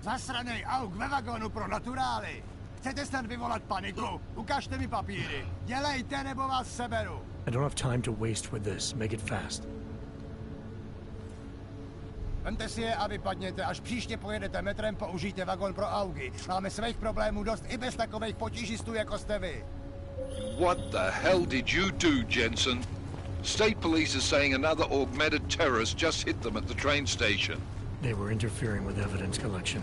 Zasranej auk ve vagónu pro naturály. Chcete snad vyvolat paniku? Ukažte mi papíry. Dělejte, nebo vás seberu. I don't have time to waste with this. Make it fast. Vemte si je a vypadněte. Až příště pojedete metrem, použijte vagón pro augy. Máme svých problémů dost i bez takových potížistů, jako jste vy. What the hell did you do, Jensen? State police are saying another augmented terrorist just hit them at the train station. They were interfering with evidence collection.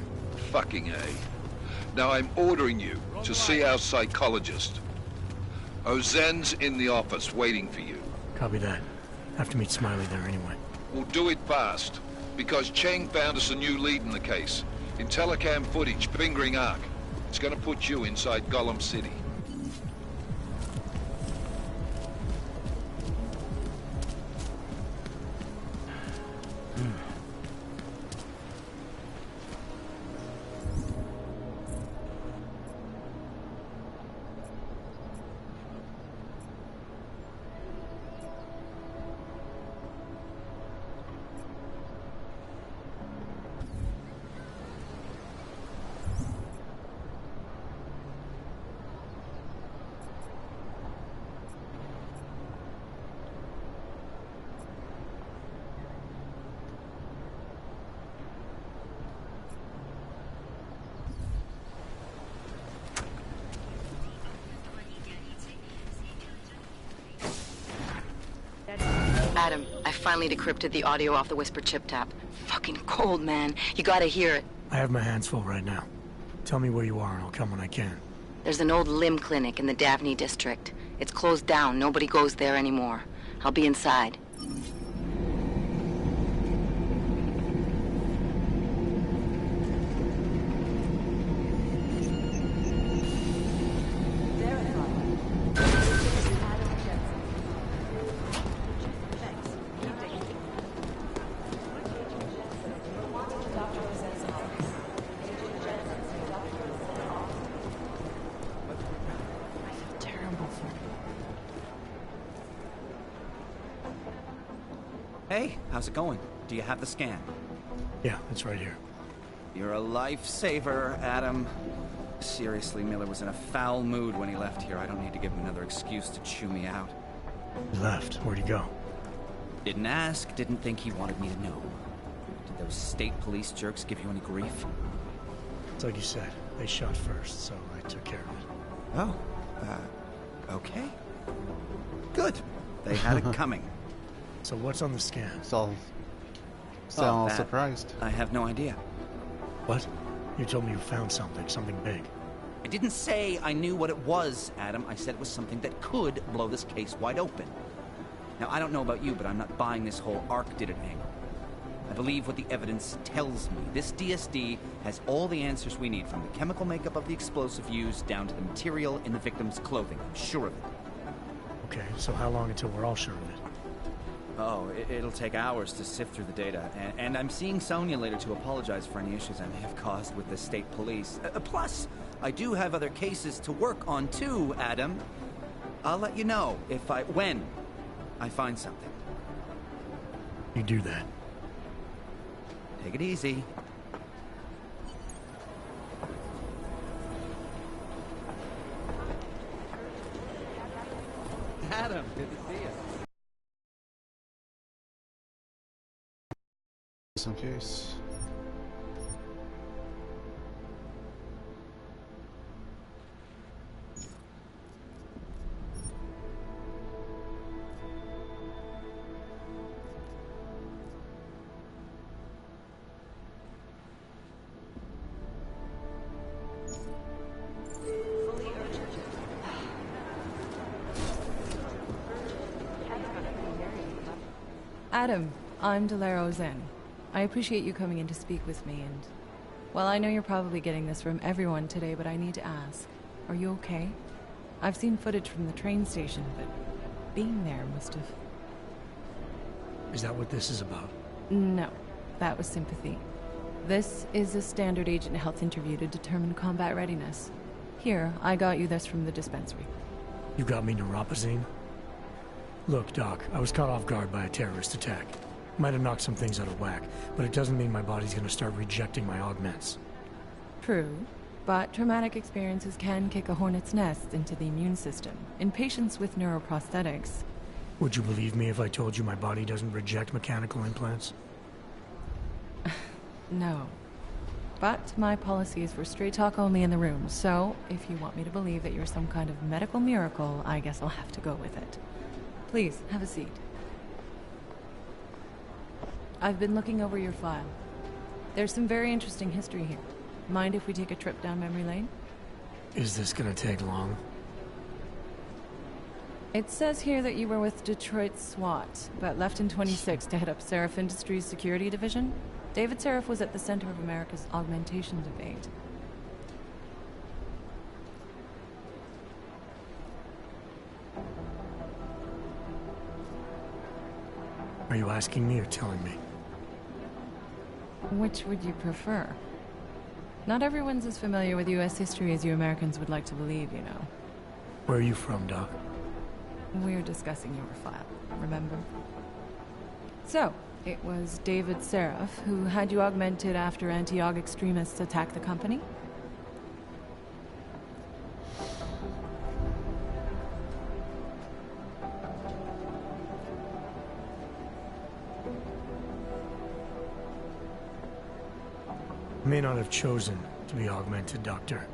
Fucking A. Now I'm ordering you to see our psychologist. Ozen's in the office waiting for you. Copy that. Have to meet Smiley there anyway. We'll do it fast, because Cheng found us a new lead in the case. In telecam footage fingering Ark. It's gonna put you inside Gollum City. finally decrypted the audio off the Whisper chip tap. Fucking cold, man. You gotta hear it. I have my hands full right now. Tell me where you are and I'll come when I can. There's an old limb clinic in the Davni district. It's closed down. Nobody goes there anymore. I'll be inside. Hey, how's it going? Do you have the scan? Yeah, it's right here. You're a lifesaver, Adam. Seriously, Miller was in a foul mood when he left here. I don't need to give him another excuse to chew me out. He left. Where'd he go? Didn't ask, didn't think he wanted me to know. Did those state police jerks give you any grief? It's like you said. They shot first, so I took care of it. Oh, okay. Good. They had it coming. So what's on the scan? Sound that, surprised. I have no idea. What? You told me you found something big. I didn't say I knew what it was, Adam. I said it was something that could blow this case wide open. Now, I don't know about you, but I'm not buying this whole Ark did it angle. I believe what the evidence tells me. This DSD has all the answers we need, from the chemical makeup of the explosive used down to the material in the victim's clothing. I'm sure of it. Okay, so how long until we're all sure of it? Oh, it'll take hours to sift through the data. And I'm seeing Sonia later to apologize for any issues I may have caused with the state police. Plus, I do have other cases to work on too, Adam. I'll let you know when I find something. You do that. Take it easy. Adam, good to see you. Just in case. Adam, I'm Delaro Zen. I appreciate you coming in to speak with me, and... well, I know you're probably getting this from everyone today, but I need to ask. Are you okay? I've seen footage from the train station, but being there must have... Is that what this is about? No, that was sympathy. This is a standard agent health interview to determine combat readiness. Here, I got you this from the dispensary. You got me neuropazine? Look, Doc, I was caught off guard by a terrorist attack. Might have knocked some things out of whack, but it doesn't mean my body's gonna start rejecting my augments. True, but traumatic experiences can kick a hornet's nest into the immune system in patients with neuroprosthetics. Would you believe me if I told you my body doesn't reject mechanical implants? No. But my policy is for straight talk only in the room, so if you want me to believe that you're some kind of medical miracle, I guess I'll have to go with it. Please, have a seat. I've been looking over your file. There's some very interesting history here. Mind if we take a trip down memory lane? Is this gonna take long? It says here that you were with Detroit SWAT, but left in 26 to head up Seraph Industries' security division. David Seraph was at the center of America's augmentation debate. Are you asking me or telling me? Which would you prefer? Not everyone's as familiar with U.S. history as you Americans would like to believe, you know. Where are you from, Doc? We're discussing your file, remember? So, it was David Seraph who had you augmented after anti-aug extremists attacked the company? I may not have chosen to be augmented, Doctor,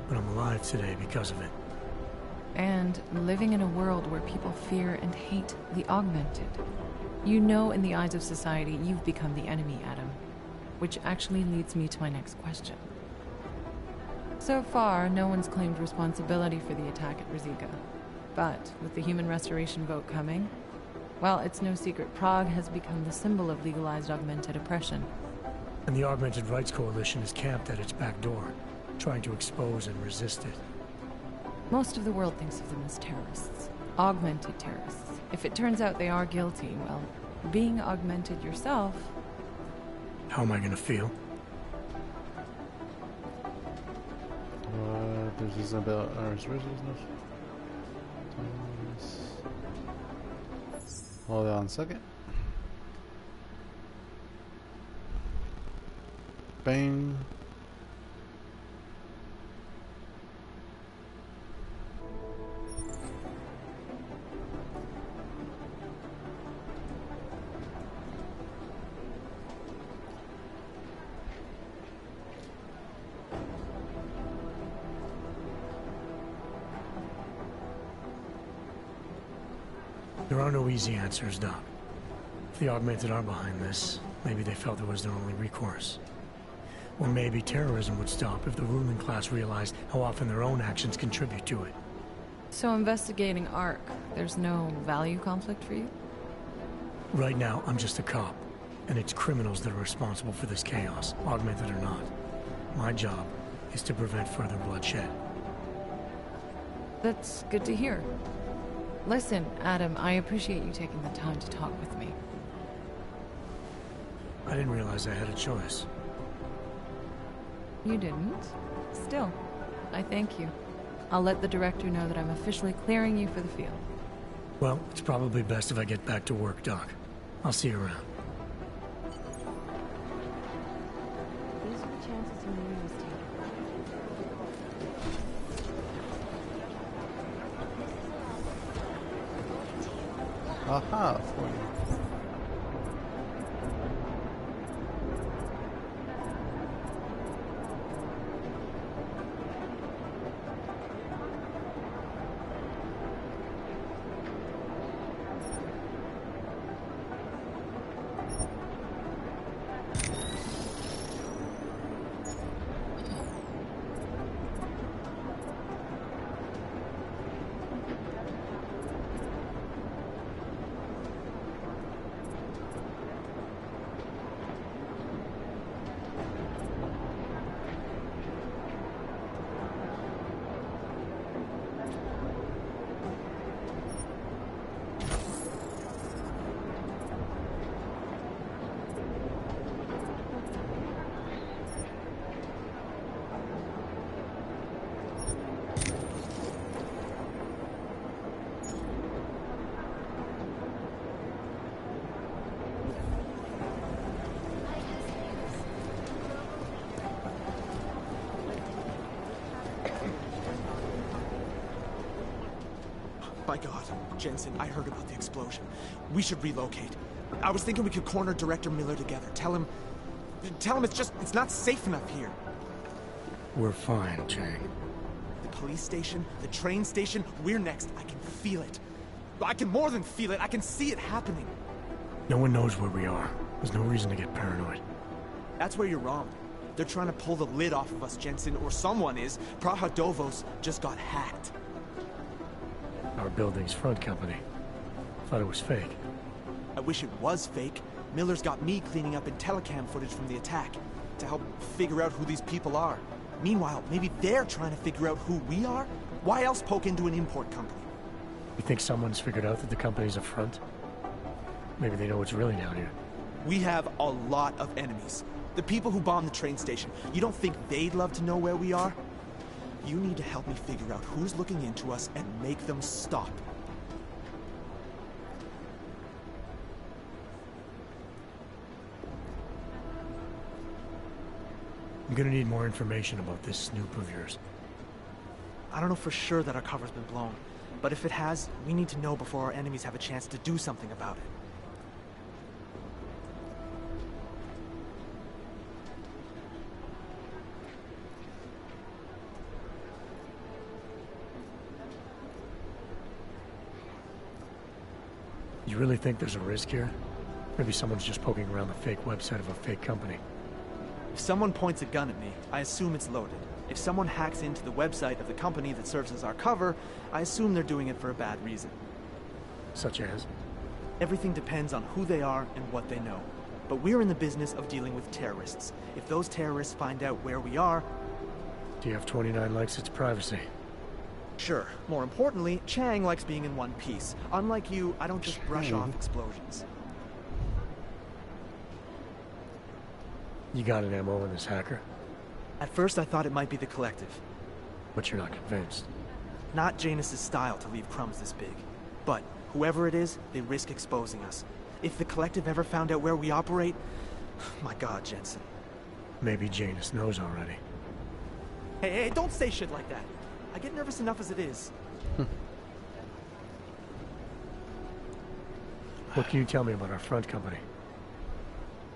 but I'm alive today because of it. And living in a world where people fear and hate the augmented. You know, in the eyes of society, you've become the enemy, Adam. Which actually leads me to my next question. So far, no one's claimed responsibility for the attack at Ruzicka. But with the human restoration vote coming, well, it's no secret Prague has become the symbol of legalized augmented oppression. And the Augmented Rights Coalition is camped at its back door, trying to expose and resist it. Most of the world thinks of them as terrorists. Augmented terrorists. If it turns out they are guilty, well, being augmented yourself... How am I gonna feel? There's this about our resistance. Hold on a second. Bang. There are no easy answers, Doc. If the Augmented are behind this, maybe they felt it was their only recourse. Or maybe terrorism would stop if the ruling class realized how often their own actions contribute to it. So investigating ARC, there's no value conflict for you? Right now, I'm just a cop, and it's criminals that are responsible for this chaos, augmented or not. My job is to prevent further bloodshed. That's good to hear. Listen, Adam, I appreciate you taking the time to talk with me. I didn't realize I had a choice. You didn't? Still, I thank you. I'll let the director know that I'm officially clearing you for the field. Well, it's probably best if I get back to work, Doc. I'll see you around. These are the chances Marie was taking. Aha, for you. By God, Jensen, I heard about the explosion. We should relocate. I was thinking we could corner Director Miller together. Tell him it's not safe enough here. We're fine, Chang. The police station, the train station, we're next. I can feel it. I can more than feel it. I can see it happening. No one knows where we are. There's no reason to get paranoid. That's where you're wrong. They're trying to pull the lid off of us, Jensen, or someone is. Praha Dovos just got hacked. Our building's front company. Thought it was fake. I wish it was fake. Miller's got me cleaning up Intellicam footage from the attack to help figure out who these people are. Meanwhile, maybe they're trying to figure out who we are? Why else poke into an import company? You think someone's figured out that the company's a front? Maybe they know what's really down here. We have a lot of enemies. The people who bombed the train station. You don't think they'd love to know where we are? You need to help me figure out who's looking into us and make them stop. I'm gonna need more information about this snoop of yours. I don't know for sure that our cover's been blown, but if it has, we need to know before our enemies have a chance to do something about it. You really think there's a risk here? Maybe someone's just poking around the fake website of a fake company. If someone points a gun at me, I assume it's loaded. If someone hacks into the website of the company that serves as our cover, I assume they're doing it for a bad reason. Such as? Everything depends on who they are and what they know. But we're in the business of dealing with terrorists. If those terrorists find out where we are... Do you have 29 likes its privacy? Sure. More importantly, Chang likes being in one piece. Unlike you, I don't just brush off explosions. You got an MO in this hacker? At first I thought it might be the Collective. But you're not convinced? Not Janus's style to leave crumbs this big. But whoever it is, they risk exposing us. If the Collective ever found out where we operate... My God, Jensen. Maybe Janus knows already. Hey, don't say shit like that. I get nervous enough as it is. What can you tell me about our front company?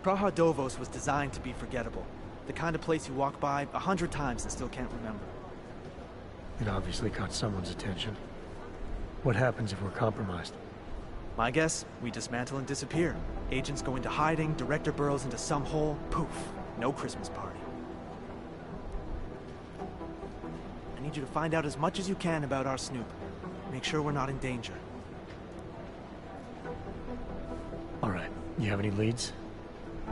Praha Dovos was designed to be forgettable. The kind of place you walk by 100 times and still can't remember. It obviously caught someone's attention. What happens if we're compromised? My guess, we dismantle and disappear. Agents go into hiding, Director burrows into some hole, poof, no Christmas party. I need you to find out as much as you can about our snoop. Make sure we're not in danger. All right. You have any leads?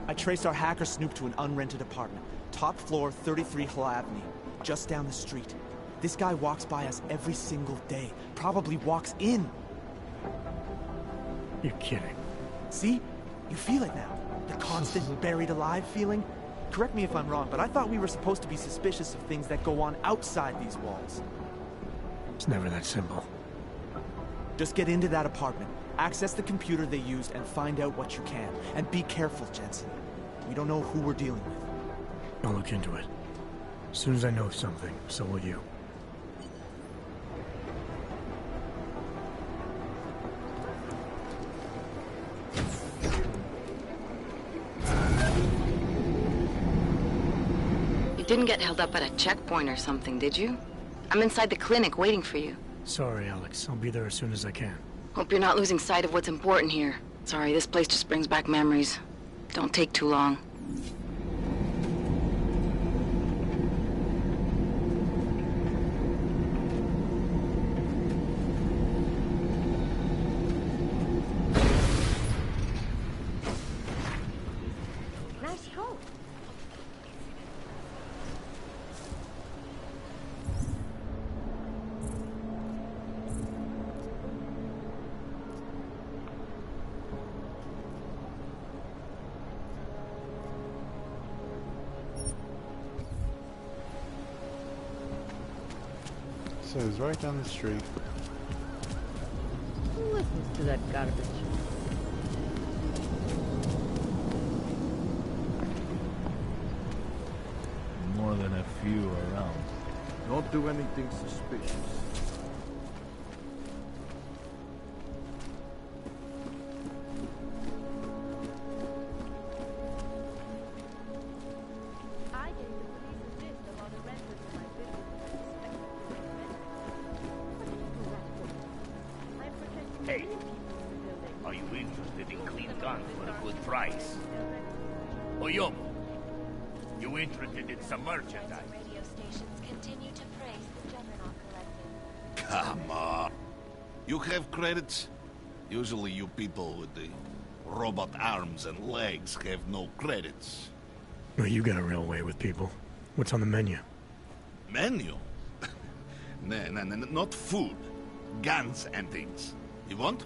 I traced our hacker snoop to an unrented apartment. Top floor, 33 Hlavny. Just down the street. This guy walks by us every single day. Probably walks in. You're kidding. See? You feel it now. The constant buried alive feeling. Correct me if I'm wrong, but I thought we were supposed to be suspicious of things that go on outside these walls. It's never that simple. Just get into that apartment, access the computer they used, and find out what you can. And be careful, Jensen. We don't know who we're dealing with. I'll look into it. As soon as I know something, so will you. You didn't get held up at a checkpoint or something, did you? I'm inside the clinic waiting for you. Sorry, Alex. I'll be there as soon as I can. Hope you're not losing sight of what's important here. Sorry, this place just brings back memories. Don't take too long. Nice coat. So it's right down the street. Who listens to that garbage? More than a few around. Don't do anything suspicious. I gave the police a list of all the renters in my business and suspected to be renters. What did you do that for? I'm protecting Hey, many people in the building. are you interested in clean guns for a good price? Oyomo, you interested in some merchandise? Radio stations continue to praise the Juggernaut Collective. Come on. You have credits? Usually you people with the robot arms and legs have no credits. Well, you got a real way with people. What's on the menu? Menu? No, not food. Guns and things. You want?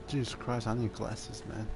Jesus Christ, I need glasses, man.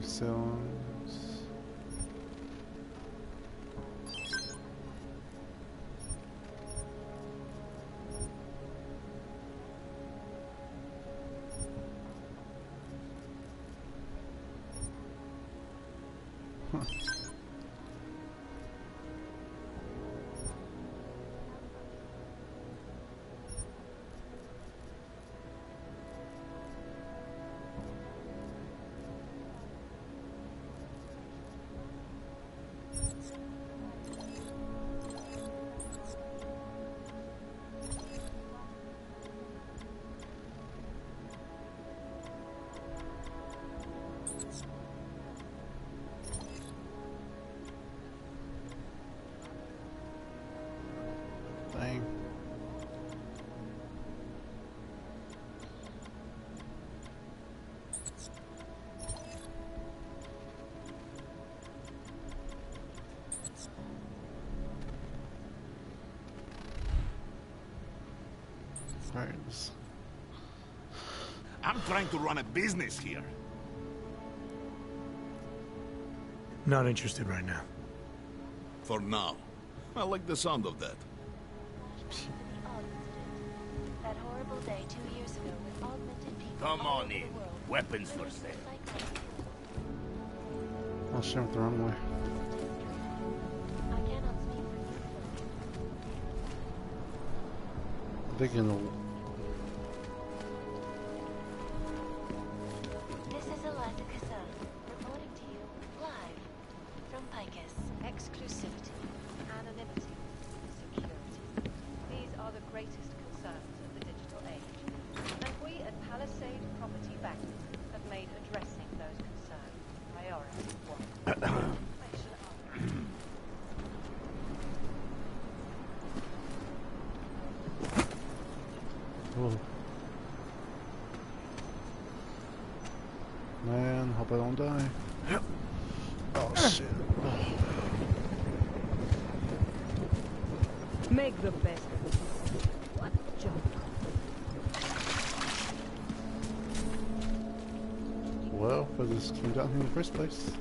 Zones. Huh. Dang. Birds. I'm trying to run a business here. Not interested right now. For now. I like the sound of that. That horrible day 2 years ago with augmented people. Come all on over in. the world. Weapons for sale. I'll show it the wrong way. I cannot speak for you. They can. This is Eliza Kazan, reporting to you live from Picus. Exclusivity, anonymity, security. These are the greatest concerns of the digital age. And we at Palisade Property Bank have made addressing those concerns priority one. Whoa. Man, hope I don't die. Oh shit. Make the best of it. What job? Well, but this came down here in the first place.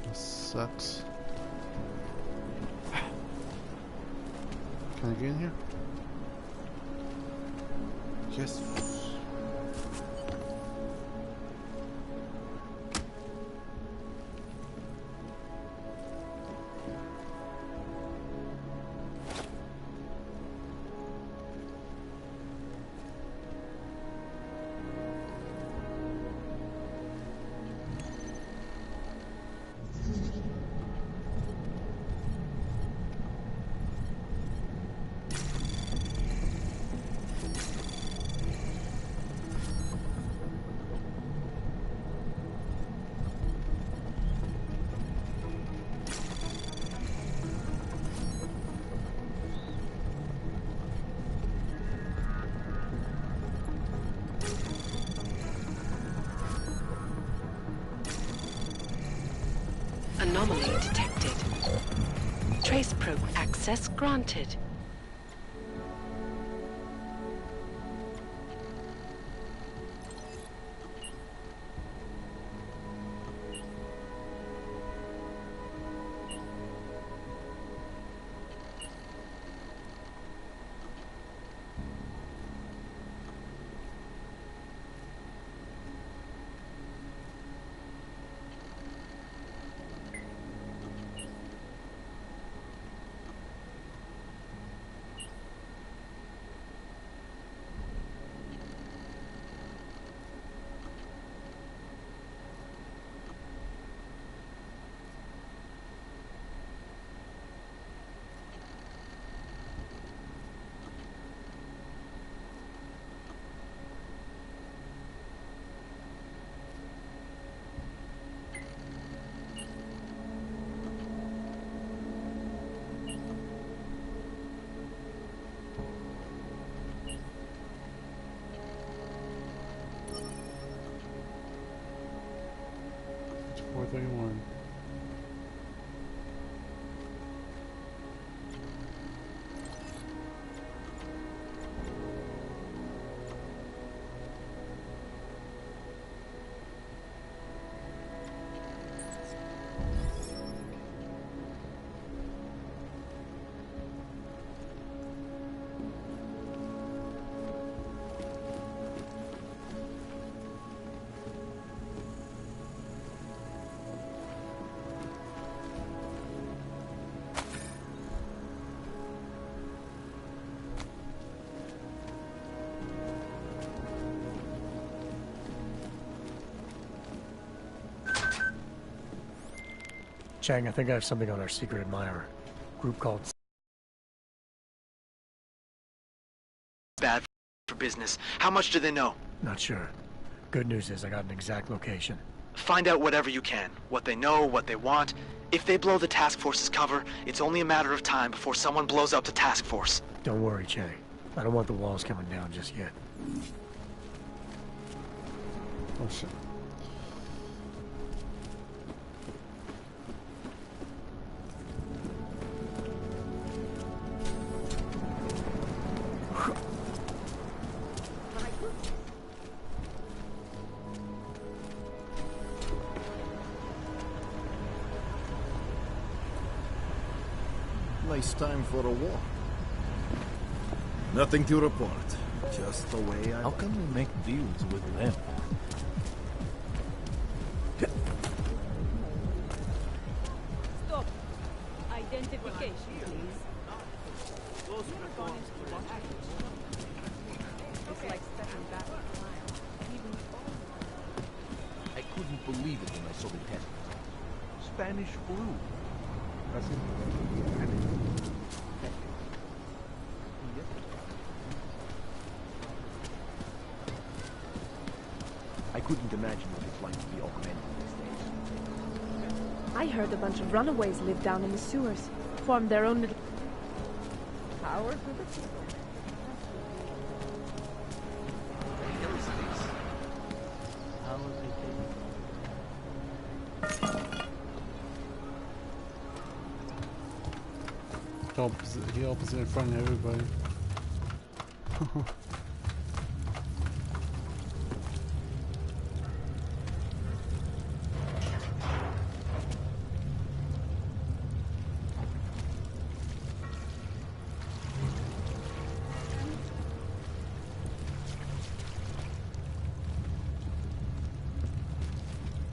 This sucks. Can I get in here? Yes. Anomaly detected. Trace probe access granted. Chang, I think I have something on our secret admirer. Group called... Bad for business. How much do they know? Not sure. Good news is I got an exact location. Find out whatever you can. What they know, what they want. If they blow the task force's cover, it's only a matter of time before someone blows up the task force. Don't worry, Chang. I don't want the walls coming down just yet. Oh shit. Nice time for a walk. Nothing to report. Just the way I... How come we make deals with them? Stop. Identification, please. It's like stepping back in time. I couldn't believe it when I saw the test. Spanish flu. That's it. I couldn't imagine what it's like to be augmented these days. I heard a bunch of runaways live down in the sewers. Formed their own little... Power for the people. How was it taken? He opens it in front of everybody.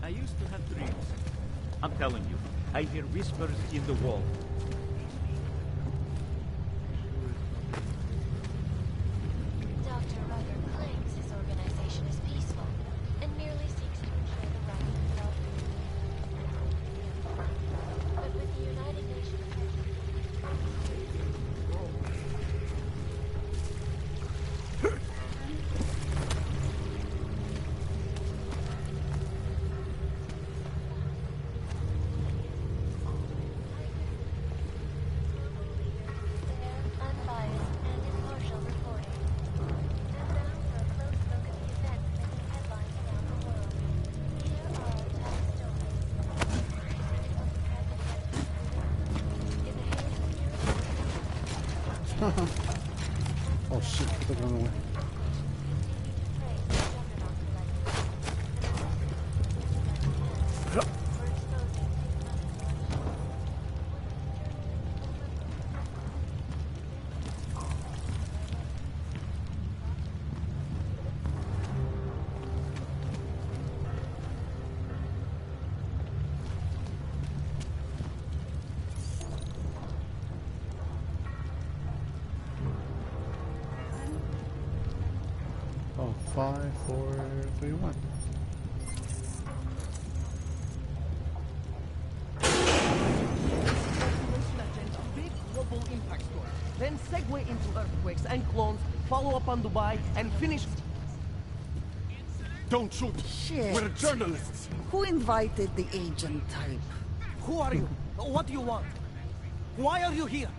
I used to have dreams. I'm telling you, I hear whispers in the wall. Dr. Ryder claims his organization is peaceful and merely seeks to ensure the right of self-rule. But with the United Nations... Oh shit, they're going away. Oh, 5, 4, 3, 1. Big global impact storm. Then segue into earthquakes and clones, follow up on Dubai, and finish... Don't shoot! Shit. We're journalists! Who invited the agent type? Who are you? What do you want? Why are you here?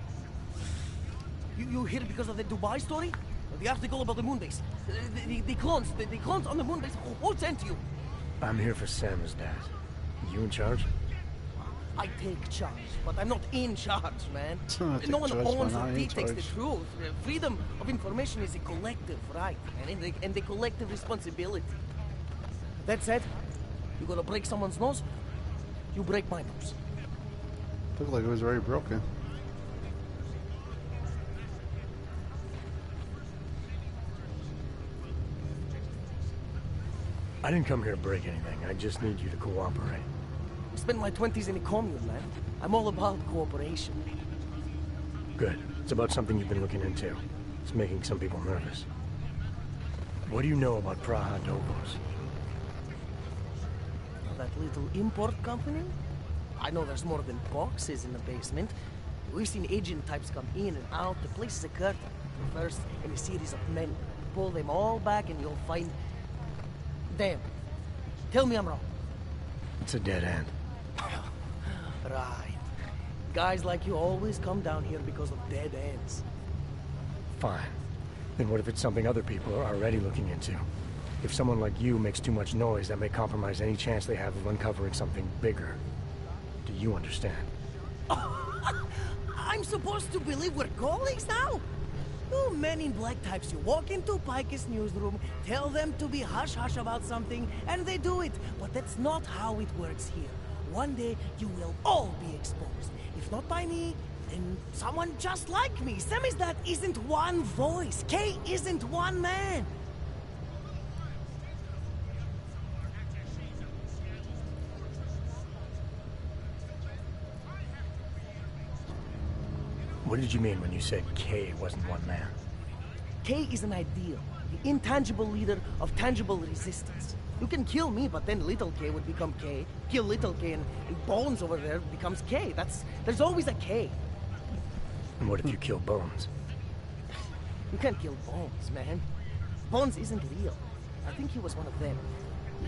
You here because of the Dubai story? The article about the moonbase? The clones on the moonbase? Who sent you? I'm here for Sam's dad. You in charge? I take charge, but I'm not in charge, man. Take No one charge, owns but or not in dictates the charge. truth. Freedom of information is a collective right, and a collective responsibility. That said, you gonna break someone's nose, you break my nose. Looked like it was already broken. I didn't come here to break anything. I just need you to cooperate. I spent my 20s in a commune, man. I'm all about cooperation. Good. It's about something you've been looking into. It's making some people nervous. What do you know about Praha Dopos? That little import company? I know there's more than boxes in the basement. We've seen agent types come in and out. The place is a curtain. First, in a series of men. Pull them all back and you'll find... Damn. Tell me I'm wrong. It's a dead end. Right. Guys like you always come down here because of dead ends. Fine. Then what if it's something other people are already looking into? If someone like you makes too much noise, that may compromise any chance they have of uncovering something bigger. Do you understand? I'm supposed to believe we're colleagues now? You men in black types, you walk into Picus newsroom, tell them to be hush-hush about something, and they do it. But that's not how it works here. One day, you will all be exposed. If not by me, then someone just like me. Samizdat isn't one voice. Kay isn't one man. What did you mean when you said Kay wasn't one man? Kay is an ideal, the intangible leader of tangible resistance. You can kill me, but then little K would become K. Kill little K and Bones over there becomes K. There's always a K. And what if you kill Bones? You can't kill Bones, man. Bones isn't real. I think he was one of them.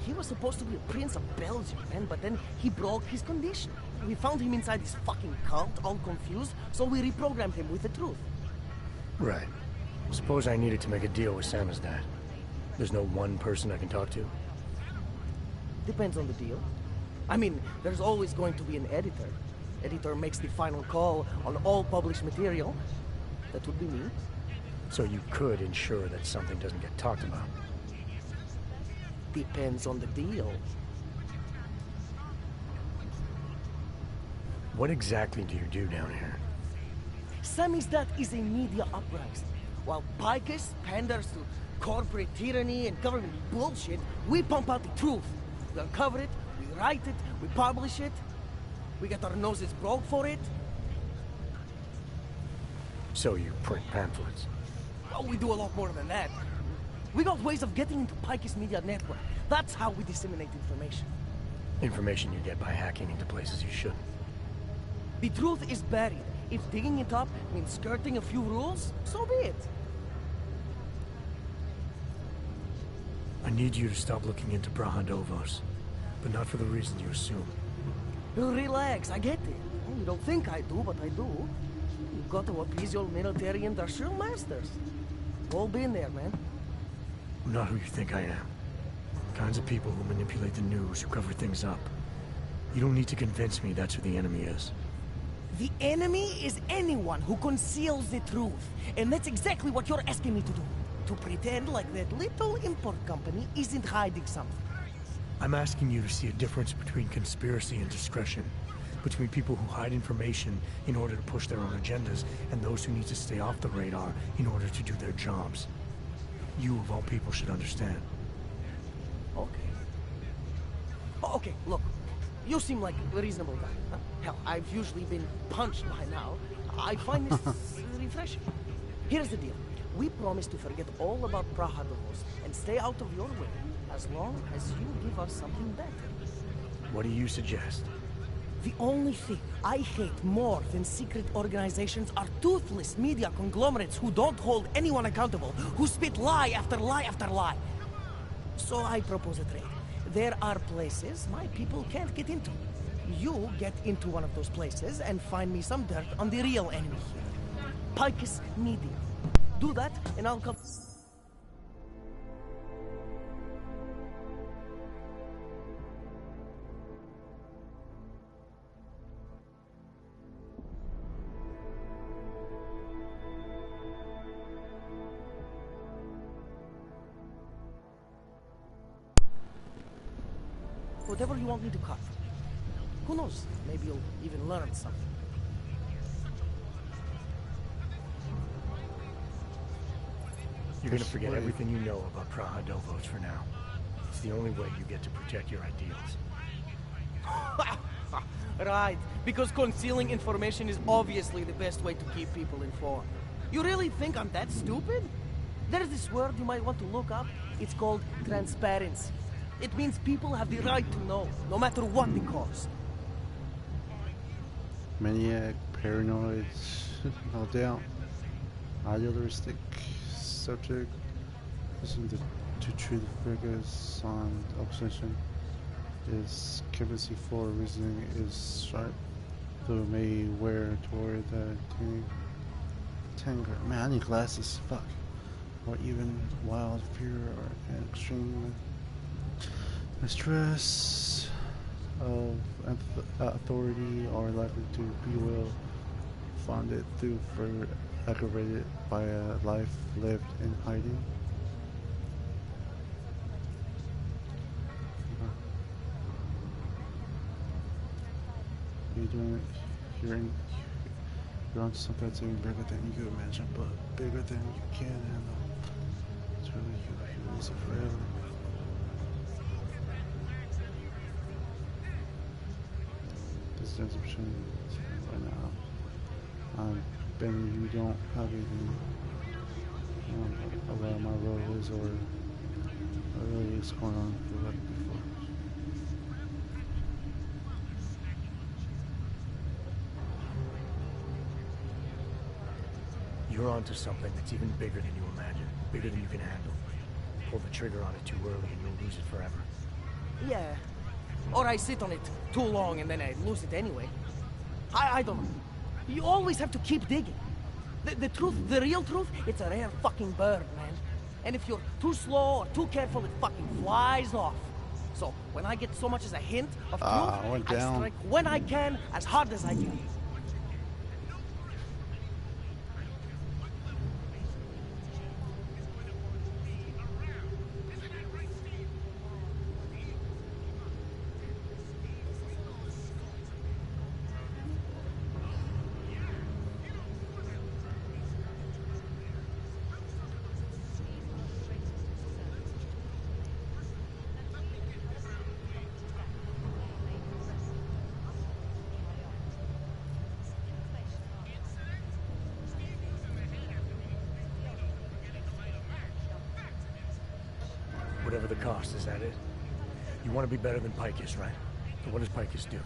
He was supposed to be a prince of Belgium, man, but then he broke his condition. We found him inside his fucking cult, all confused, so we reprogrammed him with the truth. Right. Suppose I needed to make a deal with Samizdat. There's no one person I can talk to? Depends on the deal. I mean, there's always going to be an editor. Editor makes the final call on all published material. That would be me. So you could ensure that something doesn't get talked about? Depends on the deal. What exactly do you do down here? Samizdat is a media uprising. While Picus panders to corporate tyranny and government bullshit, we pump out the truth. We uncover it, we write it, we publish it. We get our noses broke for it. So you print pamphlets? Oh, we do a lot more than that. We got ways of getting into Picus Media Network. That's how we disseminate information. Information you get by hacking into places you shouldn't. The truth is buried. If digging it up means skirting a few rules, so be it. I need you to stop looking into Brahadovos, but not for the reason you assume. Relax, I get it. You don't think I do, but I do. You've got to appease your military industrial masters. All been there, man. I'm not who you think I am. The kinds of people who manipulate the news, who cover things up. You don't need to convince me that's who the enemy is. The enemy is anyone who conceals the truth. And that's exactly what you're asking me to do. To pretend like that little import company isn't hiding something. I'm asking you to see a difference between conspiracy and discretion. Between people who hide information in order to push their own agendas, and those who need to stay off the radar in order to do their jobs. You, of all people, should understand. Okay. Okay, look. You seem like a reasonable guy. Huh? Hell, I've usually been punched by now. I find this refreshing. Here's the deal. We promise to forget all about Brahadovos and stay out of your way, as long as you give us something better. What do you suggest? The only thing I hate more than secret organizations are toothless media conglomerates who don't hold anyone accountable, who spit lie after lie after lie. So I propose a trade. There are places my people can't get into. You get into one of those places and find me some dirt on the real enemy here. Picus Media. Do that, and I'll come... Whatever you want me to cut. Who knows? Maybe you'll even learn something. You're gonna forget everything you know about Brahadovos for now. It's the only way you get to protect your ideals. Right, because concealing information is obviously the best way to keep people informed. You really think I'm that stupid? There's this word you might want to look up. It's called transparency. It means people have the right to know, no matter what the cost. Maniac, paranoid, no doubt. Idealistic subject. Listen to treat figures on opposition. His capacity for reasoning is sharp, though it may wear toward the tanker. Man, I need glasses. Fuck. Or even wild fear or extreme stress of authority are likely to be well founded through for aggravated by a life lived in hiding. You're doing it. You're onto something that's even bigger than you can imagine, but bigger than you can handle. It's really you. You lose it forever. This is option right now. Ben, you don't have anything about my role is or really is going on for like before. You're onto something that's even bigger than you imagine, bigger than you can handle. Pull the trigger on it too early and you'll lose it forever. Yeah. Or I sit on it too long and then I lose it anyway. I don't know. You always have to keep digging. The truth, the real truth, it's a rare fucking bird, man. And if you're too slow or too careful, it fucking flies off. So, when I get so much as a hint of truth, I strike when I can, as hard as I can. Whatever the cost, is that it? You want to be better than Picus, right? So what does Picus do?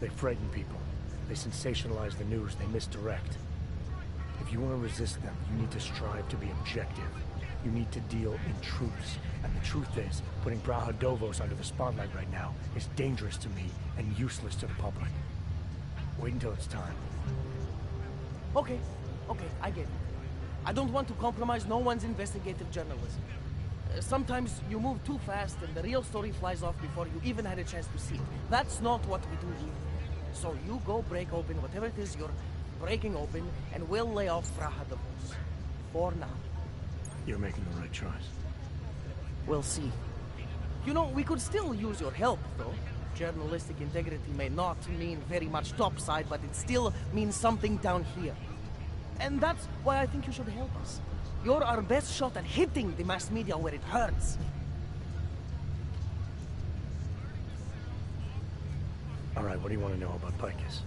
They frighten people. They sensationalize the news. They misdirect. If you want to resist them, you need to strive to be objective. You need to deal in truths. And the truth is, putting Praha Dovos under the spotlight right now is dangerous to me and useless to the public. Wait until it's time. Okay, I get it. I don't want to compromise no one's investigative journalism. Sometimes you move too fast and the real story flies off before you even had a chance to see it. That's not what we do here. So you go break open whatever it is you're breaking open, and we'll lay off Praha Dovos. For now. You're making the right choice. We'll see. You know, we could still use your help, though. Journalistic integrity may not mean very much topside, but it still means something down here. And that's why I think you should help us. You're our best shot at hitting the mass media where it hurts. All right, what do you want to know about Picus?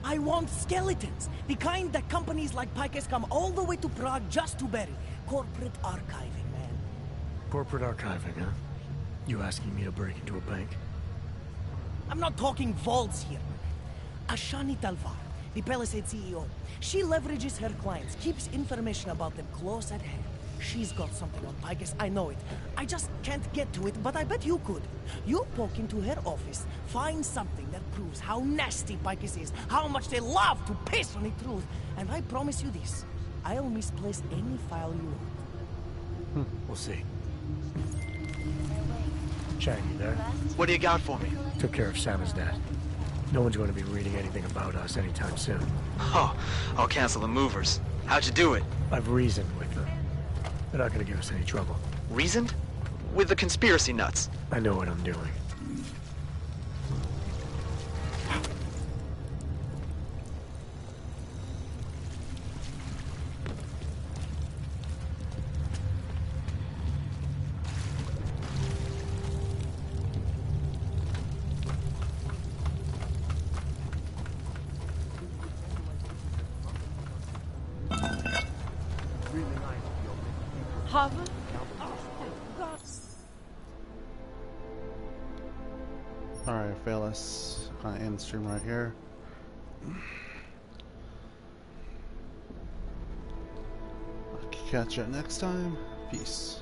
I want skeletons. The kind that companies like Picus come all the way to Prague just to bury. Corporate archiving, man. Corporate archiving, huh? You asking me to break into a bank? I'm not talking vaults here. Ashani Talvar, the Palisade CEO. She leverages her clients, keeps information about them close at hand. She's got something on Picus, I know it. I just can't get to it, but I bet you could. You poke into her office, find something that proves how nasty Picus is, how much they love to piss on the truth, and I promise you this, I'll misplace any file you want. We'll see. Chang, you there? What do you got for me? Took care of Sam's dad. No one's going to be reading anything about us anytime soon. Oh, I'll cancel the movers. How'd you do it? I've reasoned with them. They're not going to give us any trouble. Reasoned? With the conspiracy nuts? I know what I'm doing. Alright, fellas, gonna end the stream right here. I'll catch you next time. Peace.